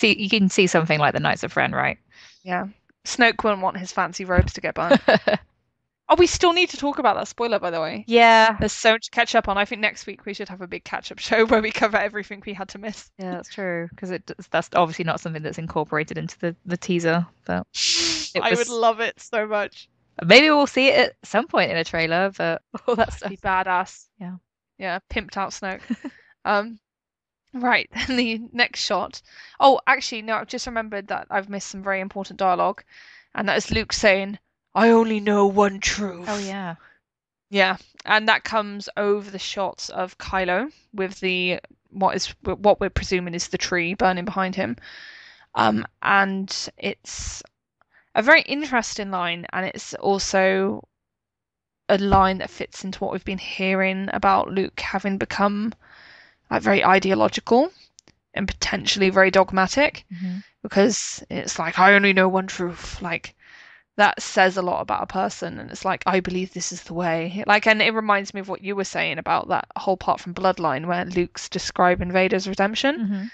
you can see something like the Knights of Ren, right? Yeah. Snoke wouldn't want his fancy robes to get burnt. Oh, we still need to talk about that spoiler, by the way. Yeah, There's so much to catch up on. I think next week we should have a big catch-up show where we cover everything we had to miss. yeah, that's true because that's obviously not something that's incorporated into the teaser, but it I would was. love it so much. Maybe we'll see it at some point in a trailer, but all that It'd be stuff. badass. Yeah. Yeah, pimped out Snoke. Um, right, then the next shot. Oh, actually, no, I've just remembered that I've missed some very important dialogue, and that is Luke saying, "I only know one Oh truth." yeah. Yeah, and that comes over the shots of Kylo with the what we're presuming is the tree burning behind him. And it's a very interesting line, and it's also a line that fits into what we've been hearing about Luke having become like very ideological and potentially very dogmatic, Hmm. because it's like I only know one truth. Like that says a lot about a person, and it's like I believe this is the way. Like, and it reminds me of what you were saying about that whole part from Bloodline where Luke's describing Vader's redemption. Hmm.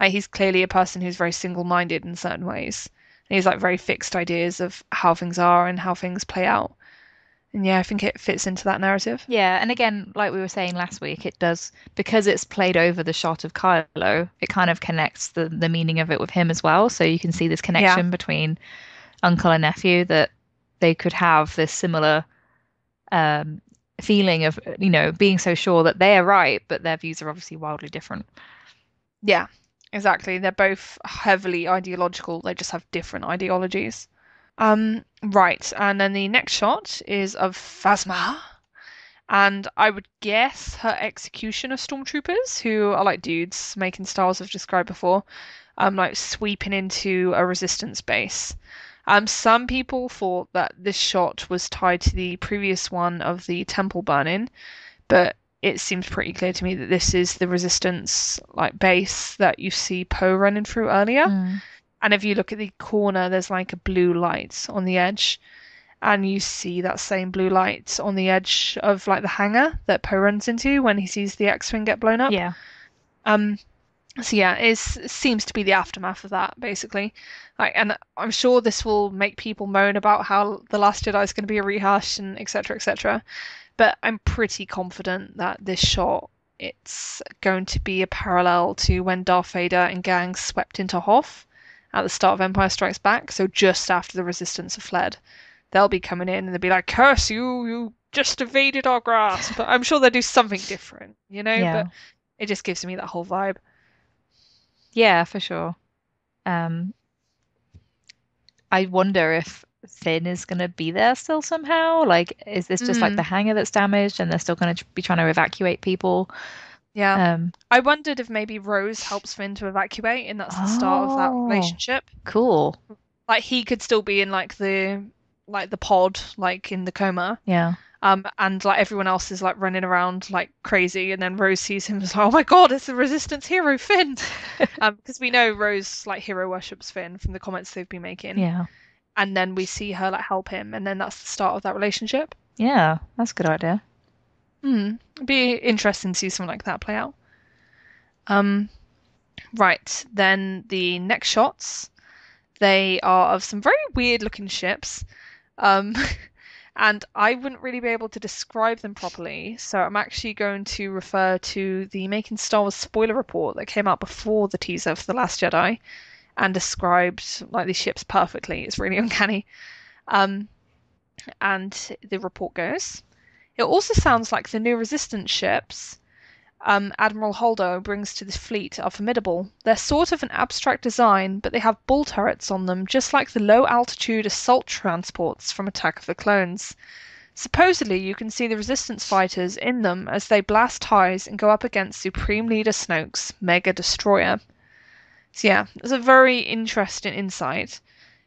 Like he's clearly a person who's very single-minded in certain ways. And he's like very fixed ideas of how things are and how things play out. And yeah, I think it fits into that narrative. Yeah, and again, like we were saying last week, it does because it's played over the shot of Kylo, it kind of connects the meaning of it with him as well. So you can see this Yeah, connection between uncle and nephew that they could have this similar um, feeling of, being so sure that they are right, but their views are obviously wildly different. yeah, exactly. They're both heavily ideological. They just have different ideologies. Right, and then the next shot is of Phasma, and I would guess her execution of stormtroopers, who are like dudes making styles I've described before, like sweeping into a resistance base. Some people thought that this shot was tied to the previous one of the temple burning, but it seems pretty clear to me that this is the resistance like base that you see Poe running through earlier. Mm. And if you look at the corner, there's like a blue light on the edge, and you see that same blue light on the edge of like the hangar that Poe runs into when he sees the X-wing get blown up. Yeah. Um, so yeah, it seems to be the aftermath of that, basically. Like, and I'm sure this will make people moan about how the Last Jedi is going to be a rehash and etc. etc. But I'm pretty confident that this shot it's going to be a parallel to when Darth Vader and gang swept into Hoth at the start of Empire Strikes Back, so just after the Resistance have fled. They'll be coming in and they'll be like, curse you, you just evaded our grasp. But I'm sure they'll do something different, you know? Yeah. But it just gives me that whole vibe. Yeah, for sure. Um, I wonder if Finn is going to be there still somehow. Like, is this just like the Mm, hangar that's damaged and they're still going to be trying to evacuate people? yeah. Um, I wondered if maybe Rose helps Finn to evacuate and that's the start of that oh, relationship. cool. Like he could still be in like the pod, like in the coma. Yeah. And like everyone else is like running around like crazy, and then Rose sees him and is like, "Oh my God, it's the Resistance hero, Finn!" Because we know Rose like hero worships Finn from the comments they've been making, Yeah. and then we see her like help him, and then that's the start of that relationship. Yeah, that's a good idea. It'd be interesting to see something like that play out. Um, right, then the next shots, they are of some very weird looking ships. Um, and I wouldn't really be able to describe them properly, so I'm actually going to refer to the Making Star Wars spoiler report that came out before the teaser for The Last Jedi and described like these ships perfectly. It's really uncanny. Um, and the report goes, it also sounds like the new Resistance ships Admiral Holdo brings to the fleet are formidable. They're sort of an abstract design, but they have bull turrets on them, just like the low-altitude assault transports from Attack of the Clones. Supposedly, you can see the Resistance fighters in them as they blast highs and go up against Supreme Leader Snoke's Mega Destroyer. So yeah, it's a very interesting insight.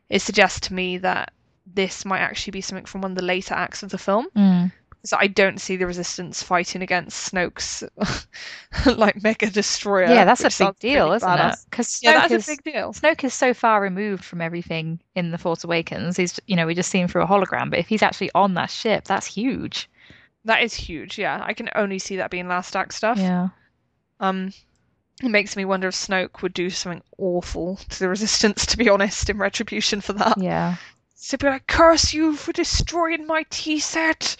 It suggests to me that this might actually be something from one of the later acts of the film. Mm. So I don't see the Resistance fighting against Snoke's like Mega Destroyer. Yeah, that's a which big sounds deal, really isn't it? badass. Because Yeah, that is a big deal. Snoke is so far removed from everything in The Force Awakens. He's, we just see him through a hologram, but if he's actually on that ship, that's huge. That is huge. Yeah, I can only see that being last act stuff. Yeah. Um, it makes me wonder if Snoke would do something awful to the Resistance, to be honest, in retribution for that. Yeah. So be like, curse you for destroying my tea set.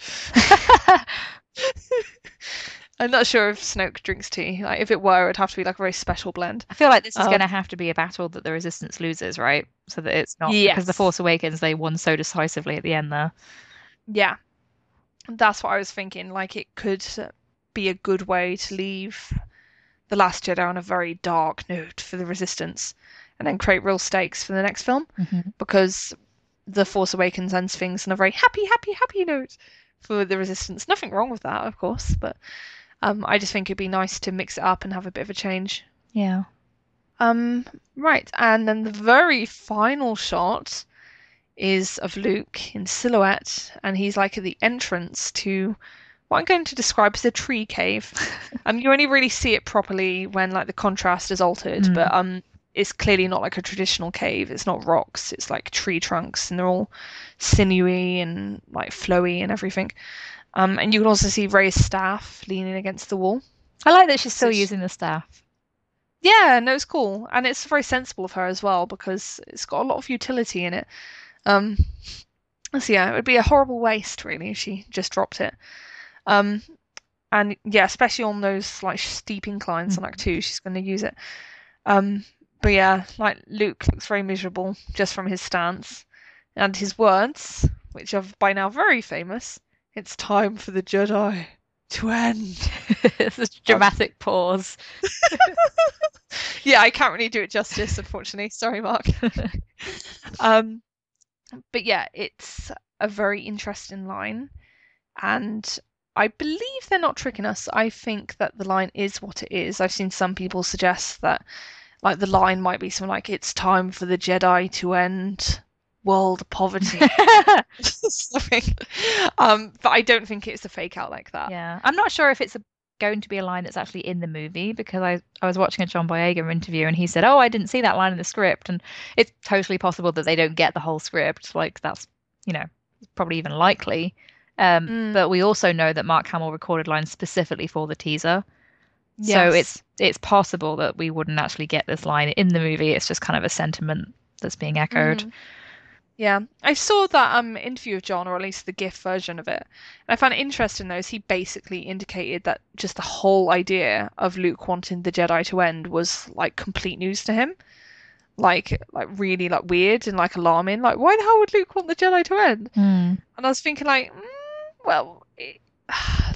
I'm not sure if Snoke drinks tea. Like, if it were, it'd have to be like a very special blend. I feel like this is going to Um, have to be a battle that the Resistance loses, right? So that it's not because The yes. Force Awakens they won so decisively at the end there. Yeah, that's what I was thinking. Like, it could be a good way to leave The Last Jedi on a very dark note for the Resistance and then create real stakes for the next film Hmm. because The Force Awakens ends things on a very happy, happy, happy note for the Resistance. Nothing wrong with that, of course, but I just think it'd be nice to mix it up and have a bit of a change. Yeah. Um, right, and then the very final shot is of Luke in silhouette, and he's like at the entrance to what I'm going to describe as a tree cave. You only really see it properly when like the contrast is altered, Mm. but it's clearly not like a traditional cave. It's not rocks. It's like tree trunks, and they're all sinewy and like flowy and everything. And you can also see Rey's staff leaning against the wall. I like that she's So still using the staff. yeah, no, it's cool, and it's very sensible of her as well because it's got a lot of utility in it. Um, so yeah, it would be a horrible waste really if she just dropped it. Um, and yeah, especially on those like steep inclines on Act Two, she's going to use it. But yeah, like Luke looks very miserable just from his stance and his words, which are by now very famous. It's time for the Jedi to end. It's a dramatic pause. Yeah, I can't really do it justice, unfortunately. Sorry, Mark. um, but yeah, it's a very interesting line, and I believe they're not tricking us. I think that the line is what it is. I've seen some people suggest that like the line might be something like "It's time for the Jedi to end world poverty." Something. But I don't think it's a fake out like that. Yeah. I'm not sure if it's going to be a line that's actually in the movie because I was watching a John Boyega interview and he said, "Oh, I didn't see that line in the script." And it's totally possible that they don't get the whole script. Like that's, probably even likely. But we also know that Mark Hamill recorded lines specifically for the teaser. So Yes. it's possible that we wouldn't actually get this line in the movie. It's just kind of a sentiment that's being echoed. Yeah, I saw that interview of John, or at least the GIF version of it. And I found it interesting though, is he basically indicated that just the whole idea of Luke wanting the Jedi to end was like complete news to him. Like really like weird and like alarming. Like why the hell would Luke want the Jedi to end? Hmm. And I was thinking like, well,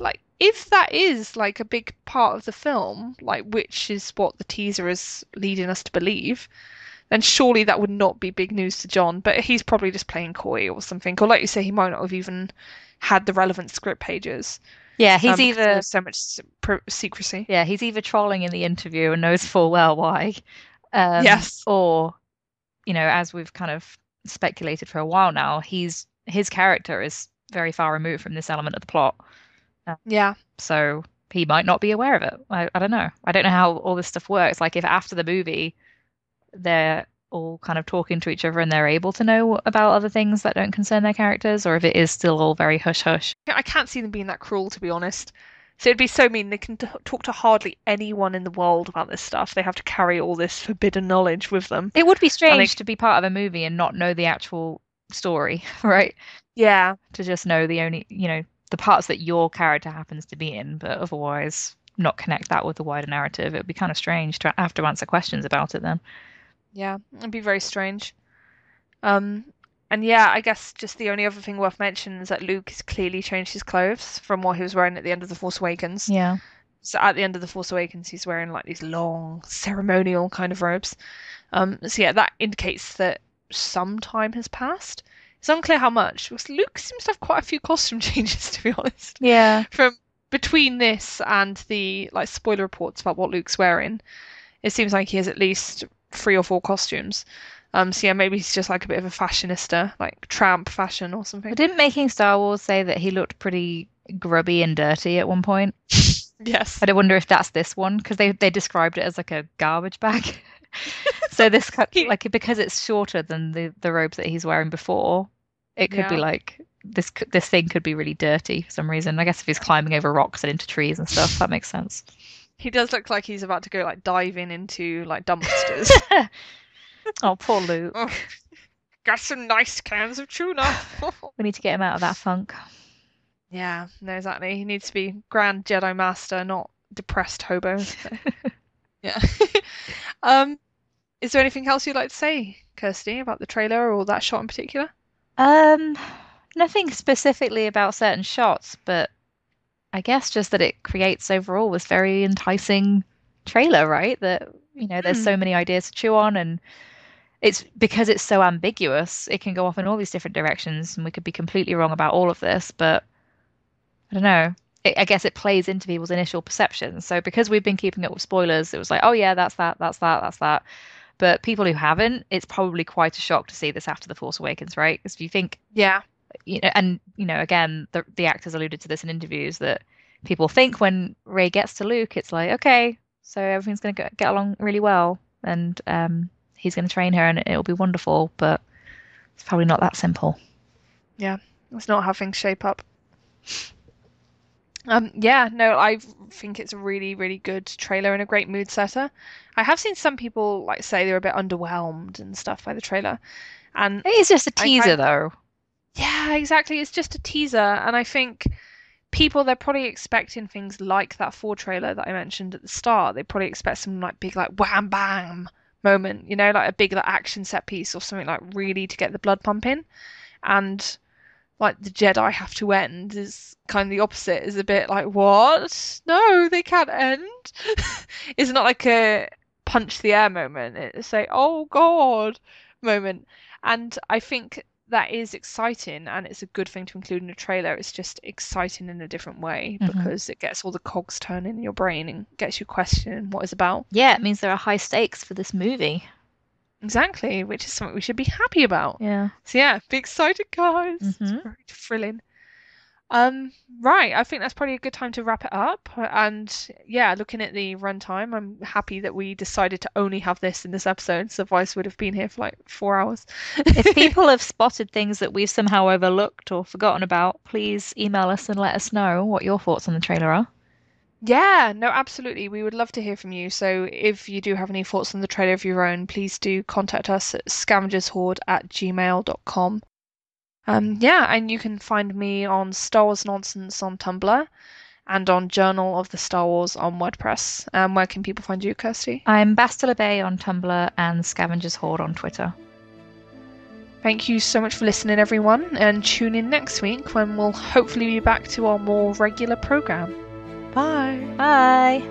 like if that is like a big part of the film, like which is what the teaser is leading us to believe, then surely that would not be big news to John. But he's probably just playing coy or something. Or like you say, he might not have even had the relevant script pages Yeah, he's because there either was so much secrecy. yeah, he's either trolling in the interview and knows full well why, Yes. or as we've kind of speculated for a while now, his character is very far removed from this element of the plot. Uh, Yeah. so he might not be aware of it. I don't know. I don't know how all this stuff works. Like if after the movie they're all kind of talking to each other and they're able to know about other things that don't concern their characters, or if it is still all very hush hush. I can't see them being that cruel, to be honest. So it'd be so mean. They can talk to hardly anyone in the world about this stuff. They have to carry all this forbidden knowledge with them. It would be And they, strange to be part of a movie and not know the actual story, right? yeah, To just know the only, the parts that your character happens to be in, but otherwise not connect that with the wider narrative. It would be kind of strange to have to answer questions about it then. yeah, it'd be very strange. Um, and yeah, I guess just the only other thing worth mentioning is that Luke has clearly changed his clothes from what he was wearing at the end of The Force Awakens. Yeah. So at the end of The Force Awakens, he's wearing like these long ceremonial kind of robes. So yeah, that indicates that some time has passed. It's unclear how much, because Luke seems to have quite a few costume changes, to be honest. Yeah. From between this and the like spoiler reports about what Luke's wearing, it seems like he has at least 3 or 4 costumes. So yeah, maybe he's just like a bit of a fashionista, like tramp fashion or But something. didn't Making Star Wars say that he looked pretty grubby and dirty at one point? Yes. I don't wonder if that's this one because they described it as like a garbage bag. So this He, like because it's shorter than the robes that he's wearing before, it could be yeah. like this thing could be really dirty for some reason. I guess if he's climbing over rocks and into trees and stuff, that makes sense. He does look like he's about to go like diving into like dumpsters. Oh, poor Luke. Oh, got some nice cans of tuna. We need to get him out of that funk. Yeah, no, exactly. He needs to be Grand Jedi Master, not depressed hobo. Yeah. Um, is there anything else you'd like to say, Kirsty, about the trailer or that shot in particular? Um, Nothing specifically about certain shots, but I guess just that it creates overall this very enticing trailer, right? That, there's Hmm. so many ideas to chew on, and it's because it's so ambiguous, it can go off in all these different directions, and we could be completely wrong about all of this, but I don't know. I guess it plays into people's initial perceptions. So because we've been keeping up with spoilers, it was like, oh yeah, that's that, that's that, that's that. But people who haven't, it's probably quite a shock to see this after The Force Awakens, right? Because if you think, Yeah. and again, the actors alluded to this in interviews that people think when Rey gets to Luke, it's like, okay, so everything's going to get along really well, and he's going to train her, and it'll be wonderful. But it's probably not that simple. Yeah. It's not how things shape up. Yeah, no, I think it's a really, really good trailer and a great mood setter. I have seen some people like say they were a bit underwhelmed and stuff by the trailer, and It is just a I teaser, kind though. yeah, exactly. It's just a teaser, and I think people they're probably expecting things like that Ford trailer that I mentioned at the start. They probably expect some like big like wham bam moment, like a big like action set piece or something like really to get the blood pumping, and like the Jedi have to end is kind of the opposite. Is a bit like what? No, they can't end. It's not like a punch the air moment. It's a oh god moment, and I think that is exciting and it's a good thing to include in a trailer. It's just exciting in a different way Hmm. because it gets all the cogs turning in your brain and gets you questioning what it's about. Yeah, it means there are high stakes for this movie. Exactly, which is something we should be happy about. Yeah. So yeah, be excited, guys. It's Hmm. very thrilling. Right, I think that's probably a good time to wrap it up. And yeah, looking at the runtime, I'm happy that we decided to only have this in this episode. So otherwise, would have been here for like 4 hours. If people have spotted things that we've somehow overlooked or forgotten about, please email us and let us know what your thoughts on the trailer are. Yeah, no, absolutely. We would love to hear from you. So if you do have any thoughts on the trailer of your own, please do contact us at scavengershoard@gmail.com. Yeah, and you can find me on Star Wars Nonsense on Tumblr and on Journal of the Star Wars on WordPress. Where can people find you, Kirsty? I'm Bastila Bay on Tumblr and Scavengers Hoard on Twitter. Thank you so much for listening, everyone, and tune in next week when we'll hopefully be back to our more regular program. Bye. Bye.